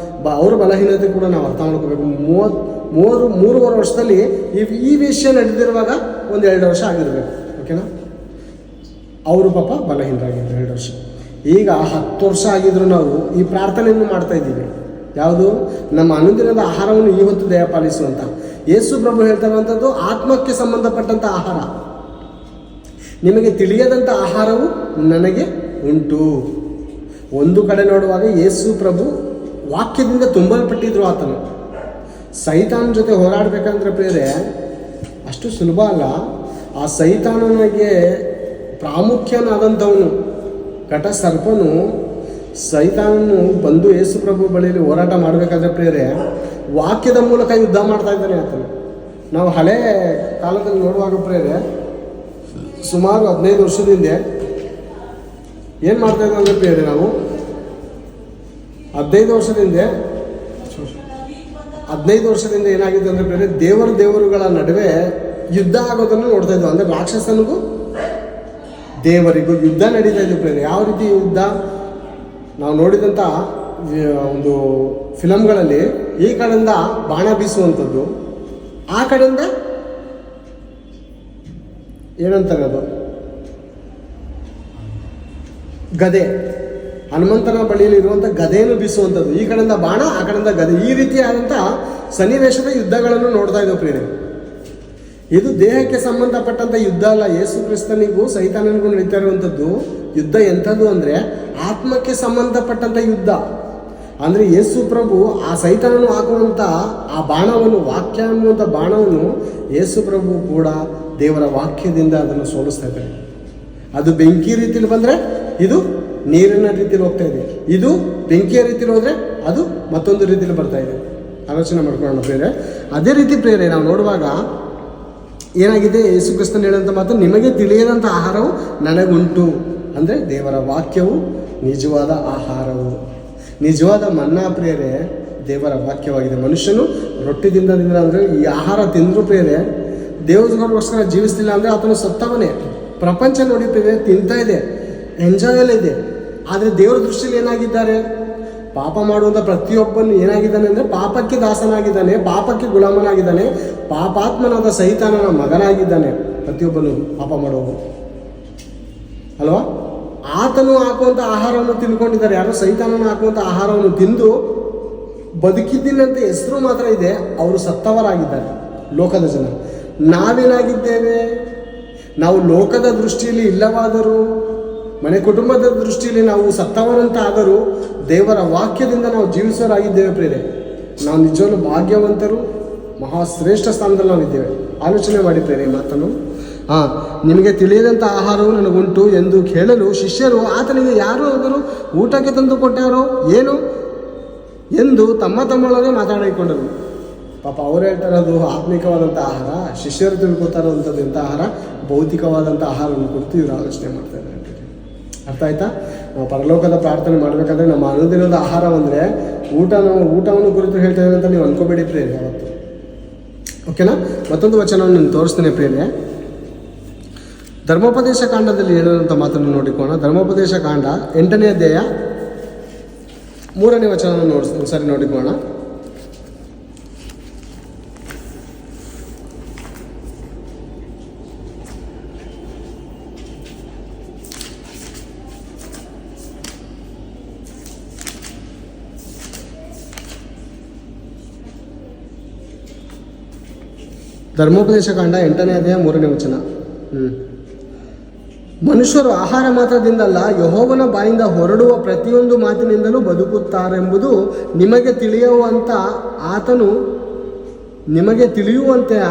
ಅವ್ರ ಬಲಹೀನತೆ ಕೂಡ ನಾವು ಅರ್ಥ ಮಾಡ್ಕೋಬೇಕು. 3 ವರ್ಷದಲ್ಲಿ ಈ ವಿಷಯ ನಡೆದಿರುವಾಗ 1-2 ವರ್ಷ ಆಗಿರಬೇಕು. ಓಕೆನಾ? ಅವರು ಪಾಪ ಬಲಹೀನರಾಗಿದ್ದರು 2 ವರ್ಷ. ಈಗ 10 ವರ್ಷ ಆಗಿದ್ರು ನಾವು ಈ ಪ್ರಾರ್ಥನೆಯನ್ನು ಮಾಡ್ತಾ ಇದ್ದೀವಿ. ಯಾವುದು? ನಮ್ಮ ಅನುದಿನದ ಆಹಾರವನ್ನು ಈ ಹೊತ್ತು ದಯಪಾಲಿಸುವಂಥ. ಯೇಸು ಪ್ರಭು ಹೇಳ್ತಾ ಇರುವಂಥದ್ದು ಆತ್ಮಕ್ಕೆ ಸಂಬಂಧಪಟ್ಟಂಥ ಆಹಾರ. ನಿಮಗೆ ತಿಳಿಯದಂಥ ಆಹಾರವು ನನಗೆ ಉಂಟು. ಒಂದು ಕಡೆ ನೋಡುವಾಗ ಯೇಸು ಪ್ರಭು ವಾಕ್ಯದಿಂದ ತುಂಬಲ್ಪಟ್ಟಿದ್ರು. ಆತನು ಸೈತಾನ ಜೊತೆ ಹೋರಾಡಬೇಕಂದ್ರೆ ಪ್ರಿಯರೇ ಅಷ್ಟು ಸುಲಭ ಅಲ್ಲ. ಆ ಸೈತಾನನಿಗೆ ಪ್ರಾಮುಖ್ಯನಾದಂಥವನು ಘಟ ಸರ್ಪನು ಸೈತಾನನು ಬಂದು ಯೇಸು ಪ್ರಭು ಬಳಿಯಲ್ಲಿ ಹೋರಾಟ ಮಾಡಬೇಕಾದ್ರೆ ಪ್ರಿಯರೇ ವಾಕ್ಯದ ಮೂಲಕ ಯುದ್ಧ ಮಾಡ್ತಾ ಇದ್ದಾನೆ ಆತನು. ನಾವು ಹಳೆ ಕಾಲದಲ್ಲಿ ನೋಡುವಾಗ ಪ್ರಿಯರೇ ಸುಮಾರು 15 ವರ್ಷದಿಂದ ಏನು ಮಾಡ್ತಾ ಇದ್ದೀವಿ ಅಂದರೆ ಪ್ರಿಯರೇ ನಾವು 15 ವರ್ಷದಿಂದ ಏನಾಗಿದೆ ಅಂದರೆ ಪ್ರಿಯರೇ ದೇವರುಗಳ ನಡುವೆ ಯುದ್ಧ ಆಗೋದನ್ನು ನೋಡ್ತಾ ಇದ್ವು. ಅಂದರೆ ರಾಕ್ಷಸನಿಗೂ ದೇವರಿಗೂ ಯುದ್ಧ ನಡೀತಾ ಇದ್ವು ಪ್ರಿಯರೇ. ಯಾವ ರೀತಿ ಯುದ್ಧ? ನಾವು ನೋಡಿದಂಥ ಒಂದು ಫಿಲಮ್ಗಳಲ್ಲಿ ಈ ಕಡೆಯಿಂದ ಬಾಣ ಬೀಸುವಂಥದ್ದು, ಆ ಕಡೆಯಿಂದ ಏನಂತಾರೆ ಅದು ಗದೆ, ಹನುಮಂತನ ಬಳಿಯಲ್ಲಿ ಇರುವಂಥ ಗದೆಯನ್ನು ಬೀಸುವಂಥದ್ದು, ಈ ಕಡೆಯಿಂದ ಬಾಣ ಆ ಕಡೆಯಿಂದ ಗದೆ, ಈ ರೀತಿಯಾದಂಥ ಸನ್ನಿವೇಶದ ಯುದ್ಧಗಳನ್ನು ನೋಡ್ತಾ ಇದ್ದವು ಪ್ರಿಯರೇ. ಇದು ದೇಹಕ್ಕೆ ಸಂಬಂಧಪಟ್ಟಂಥ ಯುದ್ಧ ಅಲ್ಲ. ಯೇಸು ಕ್ರಿಸ್ತನಿಗೂ ಸೈತಾನನಿಗೂ ನಡೀತಾ ಇರುವಂಥದ್ದು ಯುದ್ಧ ಎಂಥದ್ದು ಅಂದರೆ ಆತ್ಮಕ್ಕೆ ಸಂಬಂಧಪಟ್ಟಂಥ ಯುದ್ಧ. ಅಂದರೆ ಯೇಸು ಪ್ರಭು ಆ ಸೈತಾನನು ಹಾಕುವಂಥ ಆ ಬಾಣವನ್ನು, ವಾಕ್ಯ ಅನ್ನುವಂಥ ಬಾಣವನ್ನು ಯೇಸು ಪ್ರಭು ಕೂಡ ದೇವರ ವಾಕ್ಯದಿಂದ ಅದನ್ನು ಸೋಲಿಸ್ತಾ ಇದ್ದಾರೆ. ಅದು ಬೆಂಕಿ ರೀತಿಯಲ್ಲಿ ಬಂದರೆ ಇದು ನೀರಿನ ರೀತಿಯಲ್ಲಿ ಹೋಗ್ತಾ ಇದೆ, ಇದು ಬೆಂಕಿಯ ರೀತಿಯಲ್ಲಿ ಹೋದರೆ ಅದು ಮತ್ತೊಂದು ರೀತಿಯಲ್ಲಿ ಬರ್ತಾ ಇದೆ. ಆಲೋಚನೆ ಮಾಡ್ಕೊಳ್ಳೋಣ ಪ್ರಿಯರೇ. ಅದೇ ರೀತಿ ಪ್ರಿಯರೇ ನಾವು ನೋಡುವಾಗ ಏನಾಗಿದೆ? ಯೇಸು ಕ್ರಿಸ್ತನು ಹೇಳುವಂಥ ಮಾತು, ನಿಮಗೆ ತಿಳಿಯದಂಥ ಆಹಾರವು ನನಗುಂಟು. ಅಂದರೆ ದೇವರ ವಾಕ್ಯವು ನಿಜವಾದ ಆಹಾರವು, ನಿಜವಾದ ಮನ್ನಾ ಪ್ರಿಯರೇ ದೇವರ ವಾಕ್ಯವಾಗಿದೆ. ಮನುಷ್ಯನು ರೊಟ್ಟಿದಿಂದ ಅಂದರೆ ಈ ಆಹಾರ ತಿಂದರೂ ಪ್ರಿಯರೇ ದೇವರಿಗೋಸ್ಕರ ಜೀವಿಸ್ತಿಲ್ಲ ಅಂದರೆ ಆತನು ಸತ್ತವನೇ. ಪ್ರಪಂಚ ನೋಡಿ ಪ್ರಿಯರೇ ತಿಂತಾ ಇದೆ, ಎಂಜಾಯಲ್ ಇದೆ. ಆದರೆ ದೇವರ ದೃಷ್ಟಿಯಲ್ಲಿ ಏನಾಗಿದ್ದಾರೆ? ಪಾಪ ಮಾಡುವಂಥ ಪ್ರತಿಯೊಬ್ಬನು ಏನಾಗಿದ್ದಾನೆ ಅಂದರೆ ಪಾಪಕ್ಕೆ ದಾಸನಾಗಿದ್ದಾನೆ, ಪಾಪಕ್ಕೆ ಗುಲಾಮನಾಗಿದ್ದಾನೆ, ಪಾಪಾತ್ಮನಾದ ಸೈತಾನನ ಮಗನಾಗಿದ್ದಾನೆ ಪ್ರತಿಯೊಬ್ಬನು ಪಾಪ ಮಾಡುವವನು ಅಲ್ವಾ? ಆತನು ಹಾಕುವಂಥ ಆಹಾರವನ್ನು ತಿಳ್ಕೊಂಡಿದ್ದಾರೆ. ಯಾರೋ ಸೈತಾನನ ಹಾಕುವಂಥ ಆಹಾರವನ್ನು ತಿಂದು ಬದುಕಿದ್ದೀನಂತ ಹೆಸರು ಮಾತ್ರ ಇದೆ, ಅವರು ಸತ್ತವರಾಗಿದ್ದಾರೆ ಲೋಕದ ಜನ. ನಾವೇನಾಗಿದ್ದೇವೆ? ನಾವು ಲೋಕದ ದೃಷ್ಟಿಯಲ್ಲಿ ಇಲ್ಲವಾದರೂ, ಮನೆ ಕುಟುಂಬದ ದೃಷ್ಟಿಯಲ್ಲಿ ನಾವು ಸತ್ತವರಂತ ಆದರೂ ದೇವರ ವಾಕ್ಯದಿಂದ ನಾವು ಜೀವಿಸೋರಾಗಿದ್ದೇವೆ ಪ್ರಿಯರೇ. ನಾವು ನಿಜವಾಗ್ಲೂ ಭಾಗ್ಯವಂತರು, ಮಹಾಶ್ರೇಷ್ಠ ಸ್ಥಾನದಲ್ಲಿ ನಾವಿದ್ದೇವೆ. ಆಲೋಚನೆ ಮಾಡಿ ಪ್ರಿಯರೇ ಮಾತನ್ನು. ನಿಮಗೆ ತಿಳಿಯದಂಥ ಆಹಾರವು ನನಗುಂಟು ಎಂದು ಕೇಳಲು ಶಿಷ್ಯರು ಆತನಿಗೆ ಯಾರು ಹೋದರು ಊಟಕ್ಕೆ ತಂದು ಕೊಟ್ಟಾರೋ ಏನು ಎಂದು ತಮ್ಮೊಳಗೆ ಮಾತಾಡಿಕೊಂಡರು. ಪಾಪ ಅವ್ರು ಹೇಳ್ತಾರೆ ಅದು ಆತ್ಮಿಕವಾದಂಥ ಆಹಾರ, ಶಿಷ್ಯರು ತಿಳ್ಕೊತಾರಂಥದ್ದು ಎಂಥ ಆಹಾರ? ಭೌತಿಕವಾದಂಥ ಆಹಾರವನ್ನು ಕುರಿತು ಇವರು ಆಲೋಚನೆ ಮಾಡ್ತಾ ಇದ್ದಾರೆ. ಅರ್ಥ ಆಯ್ತಾ? ನಾವು ಪರಲೋಕದ ಪ್ರಾರ್ಥನೆ ಮಾಡಬೇಕಾದ್ರೆ ನಮ್ಮ ಅನುದಿನದ ಆಹಾರ ಅಂದರೆ ಊಟವನ್ನು ಕುರಿತು ಹೇಳ್ತಾ ಇದ್ದಾರೆ ಅಂತ ನೀವು ಅನ್ಕೋಬೇಡಿ ಪ್ರಿಯರೇ ಅವತ್ತು. ಓಕೆನಾ? ಮತ್ತೊಂದು ವಚನವನ್ನು ನಾನು ತೋರಿಸ್ತೇನೆ ಪ್ರಿಯರೇ. ಧರ್ಮೋಪದೇಶ ಕಾಂಡದಲ್ಲಿ ಹೇಳುವಂಥ ಮಾತನ್ನು ನೋಡಿಕೋಣ. ಧರ್ಮೋಪದೇಶ ಕಾಂಡ 8ನೇ ಅಧ್ಯಾಯ 3ನೇ ವಚನವನ್ನು ಒಂದ್ಸರಿ ನೋಡಿಕೋಣ. ಧರ್ಮೋಪದೇಶ ಕಾಂಡ 8ನೇ ಅಧ್ಯಾಯ 3ನೇ ವಚನ. ಮನುಷ್ಯರು ಆಹಾರ ಮಾತ್ರದಿಂದಲ್ಲ, ಯೆಹೋವನ ಬಾಯಿಂದ ಹೊರಡುವ ಪ್ರತಿಯೊಂದು ಮಾತಿನಿಂದಲೂ ಬದುಕುತ್ತಾರೆಂಬುದು ನಿಮಗೆ ತಿಳಿಯುವಂತೆ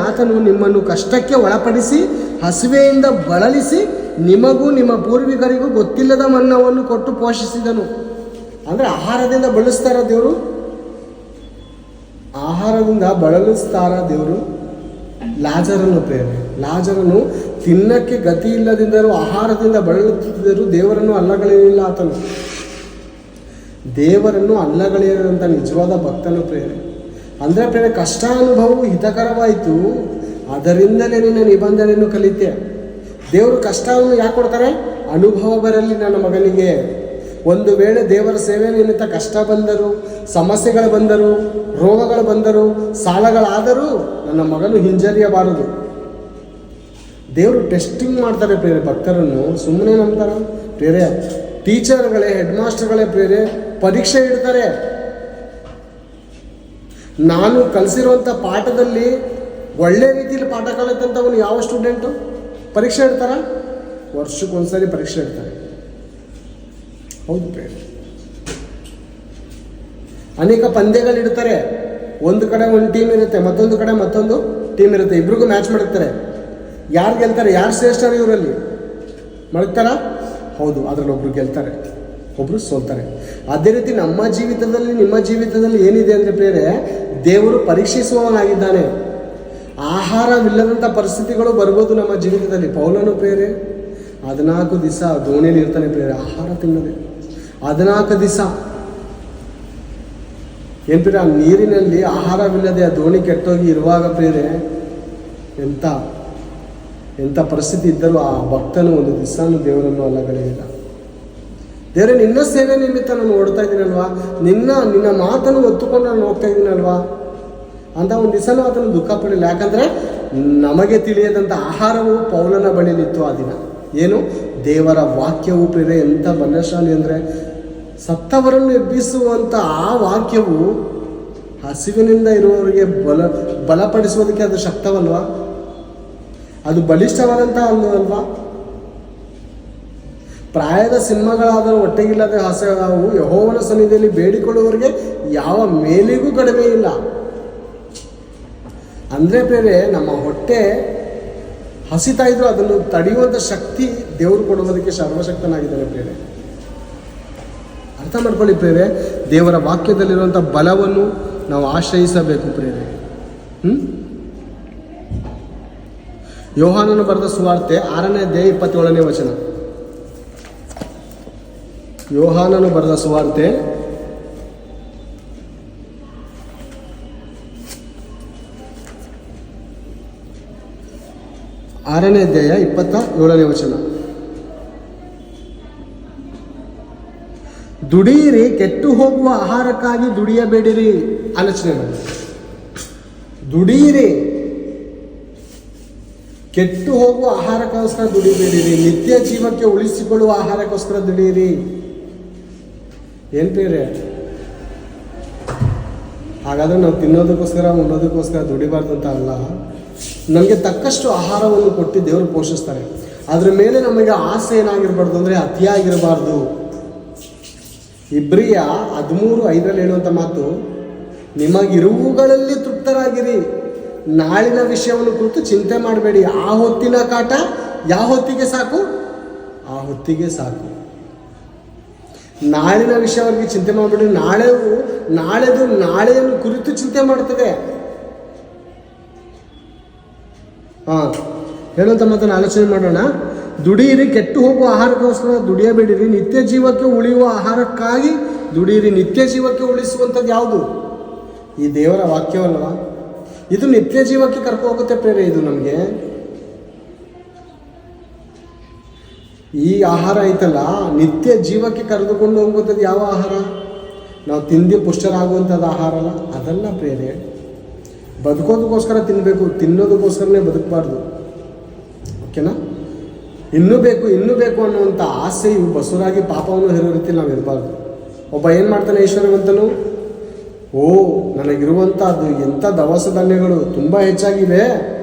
ಆತನು ನಿಮ್ಮನ್ನು ಕಷ್ಟಕ್ಕೆ ಒಳಪಡಿಸಿ ಹಸಿವೆಯಿಂದ ಬಳಲಿಸಿ ನಿಮಗೂ ನಿಮ್ಮ ಪೂರ್ವಿಕರಿಗೂ ಗೊತ್ತಿಲ್ಲದ ಮನ್ನವನ್ನು ಕೊಟ್ಟು ಪೋಷಿಸಿದನು. ಅಂದರೆ ಆಹಾರದಿಂದ ಬಳಸ್ತಾರ ದೇವರು, ಆಹಾರದಿಂದ ಬಳಲಿಸ್ತಾರ ದೇವರು. ಲಾಜರನು ತಿನ್ನಕ್ಕೆ ಗತಿ ಇಲ್ಲದಿದ್ದರೂ ಆಹಾರದಿಂದ ಬಳಲುತ್ತಿದ್ದರೂ ದೇವರನ್ನು ಅಲ್ಲಗಳೆಯಲಿಲ್ಲ. ಆತನು ದೇವರನ್ನು ಅಲ್ಲಗಳೆಯದಂಥ ನಿಜವಾದ ಭಕ್ತನು ಪ್ರೇರೆ. ಅಂದರೆ ಪ್ರೇರೆ ಕಷ್ಟಾನುಭವವು ಹಿತಕರವಾಯಿತು, ಅದರಿಂದಲೇ ನಿನ್ನ ನಿಬಂಧನೆಯನ್ನು ಕಲಿತೆ. ದೇವರು ಕಷ್ಟವನ್ನು ಯಾಕೆ ಕೊಡ್ತಾರೆ? ಅನುಭವ ಬರಲಿ ನನ್ನ ಮಗನಿಗೆ. ಒಂದು ವೇಳೆ ದೇವರ ಸೇವೆ ನಿಮಿತ್ತ ಕಷ್ಟ ಬಂದರು, ಸಮಸ್ಯೆಗಳು ಬಂದರು, ರೋಗಗಳು ಬಂದರು, ಸಾಲಗಳಾದರೂ ನನ್ನ ಮಗನು ಹಿಂಜರಿಯಬಾರದು. ದೇವರು ಟೆಸ್ಟಿಂಗ್ ಮಾಡ್ತಾರೆ ಪ್ರೇರೆ ಭಕ್ತರನ್ನು, ಸುಮ್ಮನೆ ನಂಬ್ತಾರ ಪ್ರೇರೆ. ಟೀಚರ್ಗಳೇ, ಹೆಡ್ ಮಾಸ್ಟರ್ಗಳೇ ಪ್ರೇರೆ ಪರೀಕ್ಷೆ ಇಡ್ತಾರೆ. ನಾನು ಕಲಿಸಿರುವಂಥ ಪಾಠದಲ್ಲಿ ಒಳ್ಳೆ ರೀತಿಯಲ್ಲಿ ಪಾಠ ಕಲಿತಂಥವನು ಯಾವ ಸ್ಟೂಡೆಂಟು ಪರೀಕ್ಷೆ ಇಡ್ತಾರ? ವರ್ಷಕ್ಕೊಂದ್ಸರಿ ಪರೀಕ್ಷೆ ಇಡ್ತಾರೆ. ಹೌದು ಪ್ರೇರೆ. ಅನೇಕ ಪಂದ್ಯಗಳಿಡ್ತಾರೆ. ಒಂದು ಕಡೆ ಒಂದು ಟೀಮ್ ಇರುತ್ತೆ, ಮತ್ತೊಂದು ಕಡೆ ಮತ್ತೊಂದು ಟೀಮ್ ಇರುತ್ತೆ. ಇಬ್ರಿಗೂ ಮ್ಯಾಚ್ ಮಾಡುತ್ತಾರೆ. ಯಾರು ಗೆಲ್ತಾರೆ, ಯಾರು ಶ್ರೇಷ್ಠರು ಇವರಲ್ಲಿ ಮಡಗ್ತಾರ? ಹೌದು, ಅದರಲ್ಲಿ ಒಬ್ರು ಗೆಲ್ತಾರೆ, ಒಬ್ರು ಸೋಲ್ತಾರೆ. ಅದೇ ರೀತಿ ನಮ್ಮ ಜೀವಿತದಲ್ಲಿ, ನಿಮ್ಮ ಜೀವಿತದಲ್ಲಿ ಏನಿದೆ ಅಂದರೆ ಪ್ರೇರೆ, ದೇವರು ಪರೀಕ್ಷಿಸುವವನಾಗಿದ್ದಾನೆ. ಆಹಾರವಿಲ್ಲದಂಥ ಪರಿಸ್ಥಿತಿಗಳು ಬರ್ಬೋದು ನಮ್ಮ ಜೀವಿತದಲ್ಲಿ. ಪೌಲನು ಪ್ರೇರೆ 14 ದಿವಸ ದೋಣಿಯಲ್ಲಿ ಇರ್ತಾನೆ ಪ್ರೇರೆ, ಆಹಾರ ತಿನ್ನದೆ 14 ದಿವಸ. ಏನು ಪ್ರೇರೆ, ಆ ನೀರಿನಲ್ಲಿ ಆಹಾರವಿಲ್ಲದೆ ಆ ದೋಣಿ ಕೆಟ್ಟೋಗಿ ಇರುವಾಗ ಪ್ರೇರೆ ಎಂಥ ಪರಿಸ್ಥಿತಿ ಇದ್ದರೂ ಆ ಭಕ್ತನು ಒಂದು ದಿವಸನೂ ದೇವರನ್ನು ಅಲ್ಲಗಳೆಯಿಲ್ಲ. ದೇವರೇ, ನಿನ್ನ ಸೇವೆ ನಿಮಿತ್ತ ನಾನು ಓಡ್ತಾ ಇದ್ದೀನಲ್ವಾ, ನಿನ್ನ ಮಾತನ್ನು ಒತ್ತುಕೊಂಡು ನಾನು ಹೋಗ್ತಾ ಇದ್ದೀನಲ್ವಾ ಅಂತ ಒಂದು ದಿವಸನೂ ಅದನ್ನು ದುಃಖ ಪಡಲಿಲ್ಲ. ಯಾಕಂದರೆ ನಮಗೆ ತಿಳಿಯದಂಥ ಆಹಾರವು ಪೌಲನ ಬಳಿಲಿತ್ತು ಆ ದಿನ. ಏನು? ದೇವರ ವಾಕ್ಯವು ಪ್ರೇರೆ ಎಂಥ ಬಲಶಾಲಿ ಅಂದರೆ, ಸತ್ತವರನ್ನು ಎಬ್ಬಿಸುವಂಥ ಆ ವಾಕ್ಯವು ಹಸಿವಿನಿಂದ ಇರುವವರಿಗೆ ಬಲಪಡಿಸುವುದಕ್ಕೆ ಅದು ಶಕ್ತವಲ್ವಾ? ಅದು ಬಲಿಷ್ಠವಾದಂಥ ಅಲ್ವಾ? ಪ್ರಾಯದ ಸಿಂಹಗಳಾದರೂ ಹೊಟ್ಟೆಗಿಲ್ಲದೆ ಹಸೆಯಾವು, ಯೆಹೋವನ ಸನ್ನಿಧಿಯಲ್ಲಿ ಬೇಡಿಕೊಳ್ಳುವವರಿಗೆ ಯಾವ ಮೇಲಿಗೂ ಕಡಿಮೆ ಇಲ್ಲ. ಅಂದರೆ ಬೇರೆ ನಮ್ಮ ಹೊಟ್ಟೆ ಹಸಿತಾ ಇದ್ರು ಅದನ್ನು ತಡೆಯುವಂಥ ಶಕ್ತಿ ದೇವರು ಕೊಡುವುದಕ್ಕೆ ಸರ್ವಶಕ್ತನಾಗಿದ್ದಾನೆ ಪ್ರೇರೆ. ಅರ್ಥ ಮಾಡ್ಕೊಳ್ಳಿ ಪ್ರೇರೆ, ದೇವರ ವಾಕ್ಯದಲ್ಲಿರುವಂಥ ಬಲವನ್ನು ನಾವು ಆಶ್ರಯಿಸಬೇಕು ಪ್ರೇರೆ. ಯೋಹಾನನು ಬರೆದ ಸುವಾರ್ತೆ 6ನೇ ಅಧ್ಯಾಯ 27ನೇ ವಚನ. ಯೋಹಾನನು ಬರೆದ ಸುವಾರ್ತೆ 6ನೇ ಅಧ್ಯಾಯ 27ನೇ ವಚನ. ದುಡಿಯಿರಿ, ಕೆಟ್ಟು ಹೋಗುವ ಆಹಾರಕ್ಕಾಗಿ ದುಡಿಯಬೇಡಿರಿ. ಆಲೋಚನೆ ಮಾಡಿ, ದುಡಿಯಿರಿ, ಕೆಟ್ಟು ಹೋಗುವ ಆಹಾರಕ್ಕೋಸ್ಕರ ದುಡಿಬೇಡಿರಿ, ನಿತ್ಯ ಜೀವಕ್ಕೆ ಉಳಿಸಿಕೊಳ್ಳುವ ಆಹಾರಕ್ಕೋಸ್ಕರ ದುಡಿಯಿರಿ. ಏನು ಬೇರೆ? ಹಾಗಾದರೆ ನಾವು ತಿನ್ನೋದಕ್ಕೋಸ್ಕರ ಉಣ್ಣೋದಕ್ಕೋಸ್ಕರ ದುಡಿಬಾರ್ದು ಅಂತ ಅಲ್ಲ. ನಮಗೆ ತಕ್ಕಷ್ಟು ಆಹಾರವನ್ನು ಕೊಟ್ಟು ದೇವರು ಪೋಷಿಸ್ತಾರೆ. ಅದ್ರ ಮೇಲೆ ನಮಗೆ ಆಸೆ ಏನಾಗಿರ್ಬಾರ್ದು ಅಂದರೆ ಅತಿಯಾಗಿರಬಾರ್ದು. ಇಬ್ರಿಯ 13:5 ಹೇಳುವಂಥ ಮಾತು, ನಿಮಗಿರುವುಗಳಲ್ಲಿ ತೃಪ್ತರಾಗಿರಿ, ನಾಳಿನ ವಿಷಯವನ್ನು ಕುರಿತು ಚಿಂತೆ ಮಾಡಬೇಡಿ. ಆ ಹೊತ್ತಿನ ಕಾಟ ಯಾವ ಹೊತ್ತಿಗೆ ಸಾಕು? ಆ ಹೊತ್ತಿಗೆ ಸಾಕು. ನಾಳಿನ ವಿಷಯವಾಗಿ ಚಿಂತೆ ಮಾಡಬೇಡಿ. ನಾಳೆಯನ್ನು ಕುರಿತು ಚಿಂತೆ ಮಾಡ್ತದೆ. ಹೇಳುವಂಥ ಮಾತನ್ನು ಆಲೋಚನೆ ಮಾಡೋಣ. ದುಡಿಯಿರಿ, ಕೆಟ್ಟು ಹೋಗುವ ಆಹಾರಕ್ಕೋಸ್ಕರ ದುಡಿಯಬೇಡಿರಿ, ನಿತ್ಯ ಜೀವಕ್ಕೆ ಉಳಿಯುವ ಆಹಾರಕ್ಕಾಗಿ ದುಡಿಯಿರಿ. ನಿತ್ಯ ಜೀವಕ್ಕೆ ಉಳಿಸುವಂಥದ್ದು ಯಾವುದು? ಈ ದೇವರ ವಾಕ್ಯವಲ್ವ? ಇದು ನಿತ್ಯ ಜೀವಕ್ಕೆ ಕರ್ಕೊ ಹೋಗುತ್ತೆ ಪ್ರೇರೆ. ಇದು ನಮಗೆ ಈ ಆಹಾರ ಐತಲ್ಲ, ನಿತ್ಯ ಜೀವಕ್ಕೆ ಕರೆದುಕೊಂಡು ಹೋಗುವಂಥದ್ದು ಯಾವ ಆಹಾರ? ನಾವು ತಿಂದು ಪುಷ್ಟರಾಗುವಂಥದ್ದು ಆಹಾರ ಅಲ್ಲ, ಅದಲ್ಲ ಪ್ರೇರೆ. ಬದುಕೋದಕ್ಕೋಸ್ಕರ ತಿನ್ನಬೇಕು, ತಿನ್ನೋದಕ್ಕೋಸ್ಕರನೇ ಬದುಕಬಾರ್ದು. ಓಕೆನಾ? ಇನ್ನೂ ಬೇಕು ಅನ್ನುವಂಥ ಆಸೆಯು ಬಸುರಾಗಿ ಪಾಪವನ್ನು ಹೇರೋ ರೀತಿ ನಾವು ಇರಬಾರ್ದು. ಒಬ್ಬ ಏನು ಮಾಡ್ತಾನೆ ಐಶ್ವರ್ಯವಂತನು, ನನಗಿರುವಂಥದ್ದು ಎಂಥ ದವಸ ಧಾನ್ಯಗಳು ತುಂಬ ಹೆಚ್ಚಾಗಿವೆ,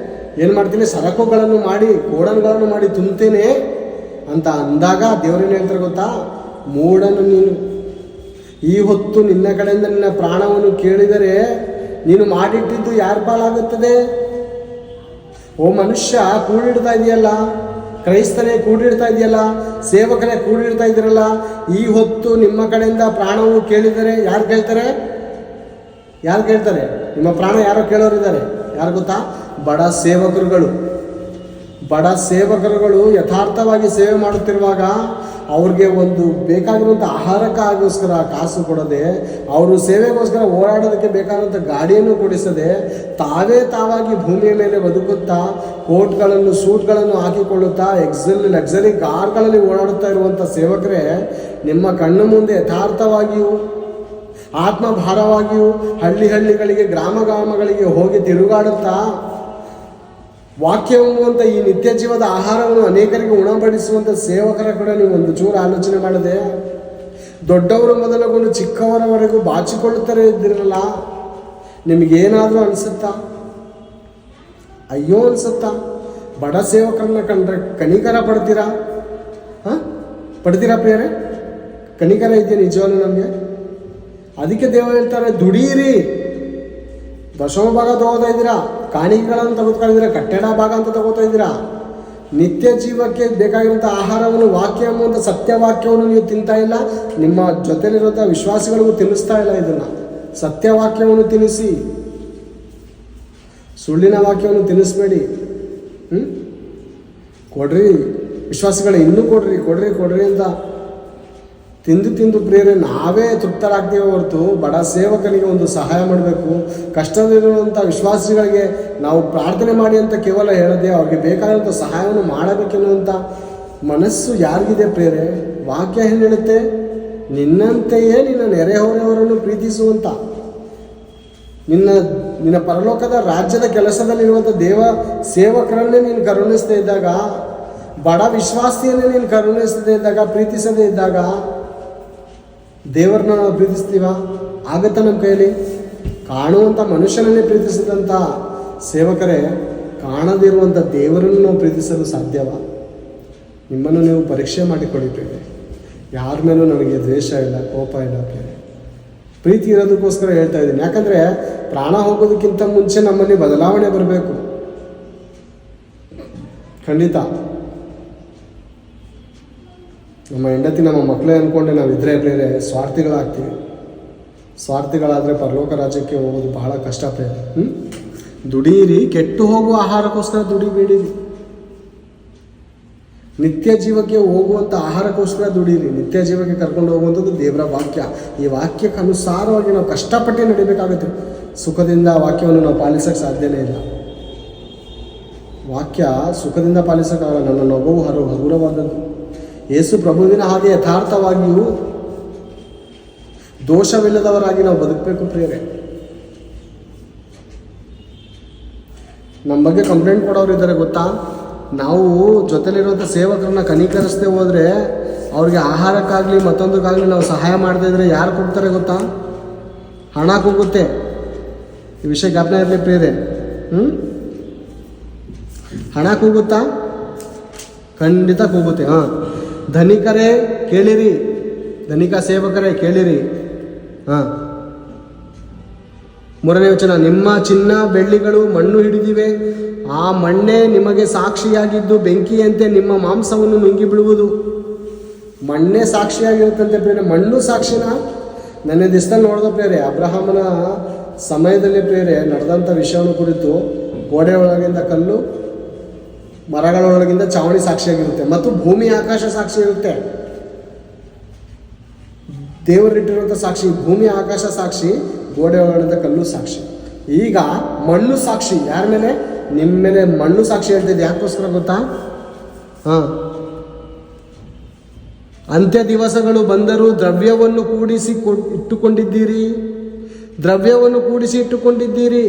ಏನು ಮಾಡ್ತೀನಿ, ಸರಕುಗಳನ್ನು ಮಾಡಿ ಗೋಡನ್ಗಳನ್ನು ಮಾಡಿ ತುಂಬುತ್ತೇನೆ ಅಂತ ಅಂದಾಗ ದೇವರೇನು ಹೇಳ್ತಾರೆ ಗೊತ್ತಾ? ಮೂಢನು ನೀನು, ಈ ಹೊತ್ತು ನಿನ್ನ ಕಡೆಯಿಂದ ನಿನ್ನ ಪ್ರಾಣವನ್ನು ಕೇಳಿದರೆ ನೀನು ಮಾಡಿಟ್ಟಿದ್ದು ಯಾರ ಪಾಲಾಗುತ್ತದೆ? ಓ ಮನುಷ್ಯ, ಕೂಡಿಡ್ತಾ ಇದೆಯಲ್ಲ, ಕ್ರೈಸ್ತನೇ ಕೂಡಿಡ್ತಾ ಇದೆಯಲ್ಲ, ಸೇವಕನೇ ಕೂಡಿಡ್ತಾ ಇದ್ದೀರಲ್ಲ, ಈ ಹೊತ್ತು ನಿಮ್ಮ ಕಡೆಯಿಂದ ಪ್ರಾಣವು ಕೇಳಿದರೆ ಯಾರು ಕೇಳ್ತಾರೆ? ನಿಮ್ಮ ಪ್ರಾಣ ಯಾರೋ ಕೇಳೋರಿದ್ದಾರೆ. ಯಾರು ಗೊತ್ತಾ? ಬಡ ಸೇವಕರುಗಳು ಯಥಾರ್ಥವಾಗಿ ಸೇವೆ ಮಾಡುತ್ತಿರುವಾಗ ಅವ್ರಿಗೆ ಒಂದು ಬೇಕಾಗಿರುವಂಥ ಆಹಾರಕ್ಕಾಗೋಸ್ಕರ ಕಾಸು ಕೊಡದೆ, ಅವರು ಸೇವೆಗೋಸ್ಕರ ಓಡಾಡೋದಕ್ಕೆ ಬೇಕಾದಂಥ ಗಾಡಿಯನ್ನು ಕೊಡಿಸದೆ, ತಾವಾಗಿ ಭೂಮಿಯ ಮೇಲೆ ಬದುಕುತ್ತಾ ಕೋಟ್ಗಳನ್ನು ಸೂಟ್ಗಳನ್ನು ಹಾಕಿಕೊಳ್ಳುತ್ತಾ ಲಕ್ಸರಿ ಕಾರ್ಗಳಲ್ಲಿ ಓಡಾಡುತ್ತಾ ಇರುವಂಥ ಸೇವಕರೇ ನಿಮ್ಮ ಕಣ್ಣು ಮುಂದೆ ಯಥಾರ್ಥವಾಗಿಯೂ ಆತ್ಮಭಾರವಾಗಿಯೂ ಹಳ್ಳಿಗಳಿಗೆ ಗ್ರಾಮಗಳಿಗೆ ಹೋಗಿ ತಿರುಗಾಡುತ್ತಾ ವಾಕ್ಯ ಎಂಬುವಂಥ ಈ ನಿತ್ಯ ಜೀವದ ಆಹಾರವನ್ನು ಅನೇಕರಿಗೆ ಉಣಬಡಿಸುವಂಥ ಸೇವಕರ ಕೂಡ ನೀವು ಒಂದು ಚೂರು ಆಲೋಚನೆ ಮಾಡದೆ, ದೊಡ್ಡವರು ಮೊದಲುಗೊಂಡು ಚಿಕ್ಕವರವರೆಗೂ ಬಾಚಿಕೊಳ್ಳುತ್ತಾರೆ ಇದ್ದಿರಲ್ಲ, ನಿಮಗೇನಾದರೂ ಅನಿಸುತ್ತಾ? ಅಯ್ಯೋ ಅನಿಸುತ್ತಾ? ಬಡ ಸೇವಕರನ್ನ ಕಂಡ್ರೆ ಕನಿಕರ ಪಡ್ತೀರಾ? ಪಡ್ತೀರಾ ಪ್ರಿಯರೇ? ಕನಿಕರ ಇದೆಯಾ ನಿಜವಾಗ್ಲೂ ನಮಗೆ? ಅದಕ್ಕೆ ದೇವರು ಹೇಳ್ತಾರೆ, ದುಡೀರಿ. ದಶಮ ಭಾಗ ತಗೋತಾ ಇದ್ದೀರಾ, ಕಾಣಿಕೆಗಳನ್ನು ತೆಗೆದುಕೊಂಡಿದ್ದೀರಾ, ಕಟ್ಟಡ ಭಾಗ ಅಂತ ತಗೋತಾ ಇದ್ದೀರಾ. ನಿತ್ಯ ಜೀವಕ್ಕೆ ಬೇಕಾಗಿರುವಂಥ ಆಹಾರವನ್ನು, ವಾಕ್ಯ ಎಂಬುವಂಥ ಸತ್ಯವಾಕ್ಯವನ್ನು ನೀವು ತಿಂತಾ ಇಲ್ಲ. ನಿಮ್ಮ ಜೊತೆಲಿರುವಂಥ ವಿಶ್ವಾಸಿಗಳಿಗೂ ತಿನ್ನಿಸ್ತಾ ಇಲ್ಲ. ಇದನ್ನು ಸತ್ಯವಾಕ್ಯವನ್ನು ತಿನ್ನಿಸಿ, ಸುಳ್ಳಿನ ವಾಕ್ಯವನ್ನು ತಿನ್ನಿಸ್ಬೇಡಿ. ಕೊಡ್ರಿ ವಿಶ್ವಾಸಿಗಳೇ, ಇನ್ನೂ ಕೊಡ್ರಿ ಕೊಡ್ರಿ ಕೊಡ್ರಿ ಅಂತ ತಿಂದು ಪ್ರಿಯರೇ ನಾವೇ ತೃಪ್ತರಾಗ್ತೀವಿ ಹೊರತು ಬಡ ಸೇವಕನಿಗೆ ಒಂದು ಸಹಾಯ ಮಾಡಬೇಕು. ಕಷ್ಟದಲ್ಲಿರುವಂಥ ವಿಶ್ವಾಸಿಗಳಿಗೆ ನಾವು ಪ್ರಾರ್ಥನೆ ಮಾಡಿ ಅಂತ ಕೇವಲ ಹೇಳದೆ ಅವ್ರಿಗೆ ಬೇಕಾದಂಥ ಸಹಾಯವನ್ನು ಮಾಡಬೇಕೆನ್ನುವಂಥ ಮನಸ್ಸು ಯಾರಿಗಿದೆ ಪ್ರಿಯರೇ? ವಾಕ್ಯ ಏನು ಹೇಳುತ್ತೆ? ನಿನ್ನಂತೆಯೇ ನಿನ್ನ ನೆರೆಹೊರೆಯವರನ್ನು ಪ್ರೀತಿಸುವಂಥ, ನಿನ್ನ ಪರಲೋಕದ ರಾಜ್ಯದ ಕೆಲಸದಲ್ಲಿರುವಂಥ ದೇವ ಸೇವಕರನ್ನೇ ನೀನು ಕರುಣಿಸದೇ ಇದ್ದಾಗ, ಬಡ ವಿಶ್ವಾಸಿಯನ್ನೇ ನೀನು ಕರುಣಿಸದೇ ಇದ್ದಾಗ, ಪ್ರೀತಿಸದೇ ಇದ್ದಾಗ ದೇವರನ್ನ ನಾವು ಪ್ರೀತಿಸ್ತೀವ? ಆಗತ್ತ ನಮ್ಮ ಕೈಯಲ್ಲಿ? ಕಾಣುವಂಥ ಮನುಷ್ಯನನ್ನೇ ಪ್ರೀತಿಸಿದಂಥ ಸೇವಕರೇ ಕಾಣದಿರುವಂಥ ದೇವರನ್ನು ನಾವು ಪ್ರೀತಿಸಲು ಸಾಧ್ಯವ? ನಿಮ್ಮನ್ನು ನೀವು ಪರೀಕ್ಷೆ ಮಾಡಿಕೊಳ್ಳಿದ್ದೇವೆ. ಯಾರ ಮೇಲೂ ನನಗೆ ದ್ವೇಷ ಇಲ್ಲ, ಕೋಪ ಇಲ್ಲ ಬೇರೆ, ಪ್ರೀತಿ ಇರೋದಕ್ಕೋಸ್ಕರ ಹೇಳ್ತಾ ಇದ್ದೀನಿ. ಯಾಕಂದರೆ ಪ್ರಾಣ ಹೋಗೋದಕ್ಕಿಂತ ಮುಂಚೆ ನಮ್ಮಲ್ಲಿ ಬದಲಾವಣೆ ಬರಬೇಕು. ಖಂಡಿತ ನಮ್ಮ ಹೆಂಡತಿ ನಮ್ಮ ಮಕ್ಕಳೇ ಅಂದ್ಕೊಂಡೆ ನಾವು ಇದ್ರೆ ಬೇರೆ ಸ್ವಾರ್ಥಿಗಳಾಗ್ತೀವಿ. ಸ್ವಾರ್ಥಿಗಳಾದರೆ ಪರಲೋಕ ರಾಜ್ಯಕ್ಕೆ ಹೋಗೋದು ಬಹಳ ಕಷ್ಟ ಪ್ರೇರೆ. ದುಡೀರಿ, ಕೆಟ್ಟು ಹೋಗುವ ಆಹಾರಕ್ಕೋಸ್ಕರ ದುಡಿಬೇಡಿರಿ. ನಿತ್ಯ ಜೀವಕ್ಕೆ ಹೋಗುವಂಥ ಆಹಾರಕ್ಕೋಸ್ಕರ ದುಡೀರಿ. ನಿತ್ಯ ಜೀವಕ್ಕೆ ಕರ್ಕೊಂಡು ಹೋಗುವಂಥದ್ದು ದೇವರ ವಾಕ್ಯ. ಈ ವಾಕ್ಯಕ್ಕೆ ಅನುಸಾರವಾಗಿ ನಾವು ಕಷ್ಟಪಟ್ಟು ನಡಿಬೇಕಾಗುತ್ತೆ. ಸುಖದಿಂದ ವಾಕ್ಯವನ್ನು ನಾವು ಪಾಲಿಸೋಕ್ಕೆ ಸಾಧ್ಯನೇ ಇಲ್ಲ. ವಾಕ್ಯ ಸುಖದಿಂದ ಪಾಲಿಸೋಕ್ಕಾಗಲ್ಲ. ನನ್ನ ನಗುವು ಹಗುರವಾದದ್ದು. ಯೇಸು ಪ್ರಭುವಿನ ಹಾಗೆ ಯಥಾರ್ಥವಾಗಿಯೂ ದೋಷವಿಲ್ಲದವರಾಗಿ ನಾವು ಬದುಕಬೇಕು ಪ್ರಿಯರೇ. ನಮ್ಮ ಬಗ್ಗೆ ಕಂಪ್ಲೇಂಟ್ ಕೊಡೋರು ಇದ್ದಾರೆ ಗೊತ್ತಾ? ನಾವು ಜೊತೆಲಿರುವಂಥ ಸೇವಕರನ್ನ ಕನಿಕರಿಸದೆ ಹೋದರೆ, ಅವ್ರಿಗೆ ಆಹಾರಕ್ಕಾಗಲಿ ಮತ್ತೊಂದಕ್ಕಾಗಲಿ ನಾವು ಸಹಾಯ ಮಾಡದೇ ಇದ್ದರೆ ಯಾರು ಕೊಡ್ತಾರೆ ಗೊತ್ತಾ? ಹಣ ಕೂಗುತ್ತೆ. ಈ ವಿಷಯ ಜ್ಞಾಪನ ಇರಲಿ ಪ್ರಿಯರೇ. ಹಣ ಕೂಗುತ್ತಾ? ಖಂಡಿತ ಕೂಗುತ್ತೆ. ಧನಿಕರೇ ಕೇಳಿರಿ, ಧನಿಕ ಸೇವಕರೇ ಕೇಳಿರಿ. 3ನೇ ವಚನ, ನಿಮ್ಮ ಚಿನ್ನ ಬೆಳ್ಳಿಗಳು ಮಣ್ಣು ಹಿಡಿದಿವೆ, ಆ ಮಣ್ಣೇ ನಿಮಗೆ ಸಾಕ್ಷಿಯಾಗಿದ್ದು ಬೆಂಕಿಯಂತೆ ನಿಮ್ಮ ಮಾಂಸವನ್ನು ನುಂಗಿ ಬಿಡುವುದು. ಮಣ್ಣೇ ಸಾಕ್ಷಿಯಾಗಿರುತ್ತಂತೆ ಪ್ರೇರೆ. ಮಣ್ಣು ಸಾಕ್ಷಿನ ನನ್ನ ದಿವಸದಲ್ಲಿ ನೋಡಿದ ಪ್ರೇರೆ, ಅಬ್ರಹಾಮನ ಸಮಯದಲ್ಲಿ ಪ್ರೇರೆ ನಡೆದಂಥ ವಿಷಯವನ್ನು ಕುರಿತು ಗೋಡೆ ಒಳಗಿಂದ ಕಲ್ಲು, ಮರಗಳೊಳಗಿಂದ ಚಾವಣಿ ಸಾಕ್ಷಿಯಾಗಿರುತ್ತೆ, ಮತ್ತು ಭೂಮಿ ಆಕಾಶ ಸಾಕ್ಷಿ ಇರುತ್ತೆ. ದೇವರಿಟ್ಟಿರುವಂಥ ಸಾಕ್ಷಿ ಭೂಮಿ ಆಕಾಶ ಸಾಕ್ಷಿ, ಗೋಡೆ ಒಳಗಿಂದ ಕಲ್ಲು ಸಾಕ್ಷಿ. ಈಗ ಮಣ್ಣು ಸಾಕ್ಷಿ ಯಾರ ಮೇಲೆ? ನಿಮ್ಮ ಮೇಲೆ ಮಣ್ಣು ಸಾಕ್ಷಿ ಹೇಳ್ತಿದ್ದೆ. ಯಾಕೋಸ್ಕರ ಗೊತ್ತಾ? ಅಂತ್ಯ ದಿವಸಗಳು ಬಂದರೂ ದ್ರವ್ಯವನ್ನು ಕೂಡಿಸಿ ಇಟ್ಟುಕೊಂಡಿದ್ದೀರಿ. ದ್ರವ್ಯವನ್ನು ಕೂಡಿಸಿ ಇಟ್ಟುಕೊಂಡಿದ್ದೀರಿ.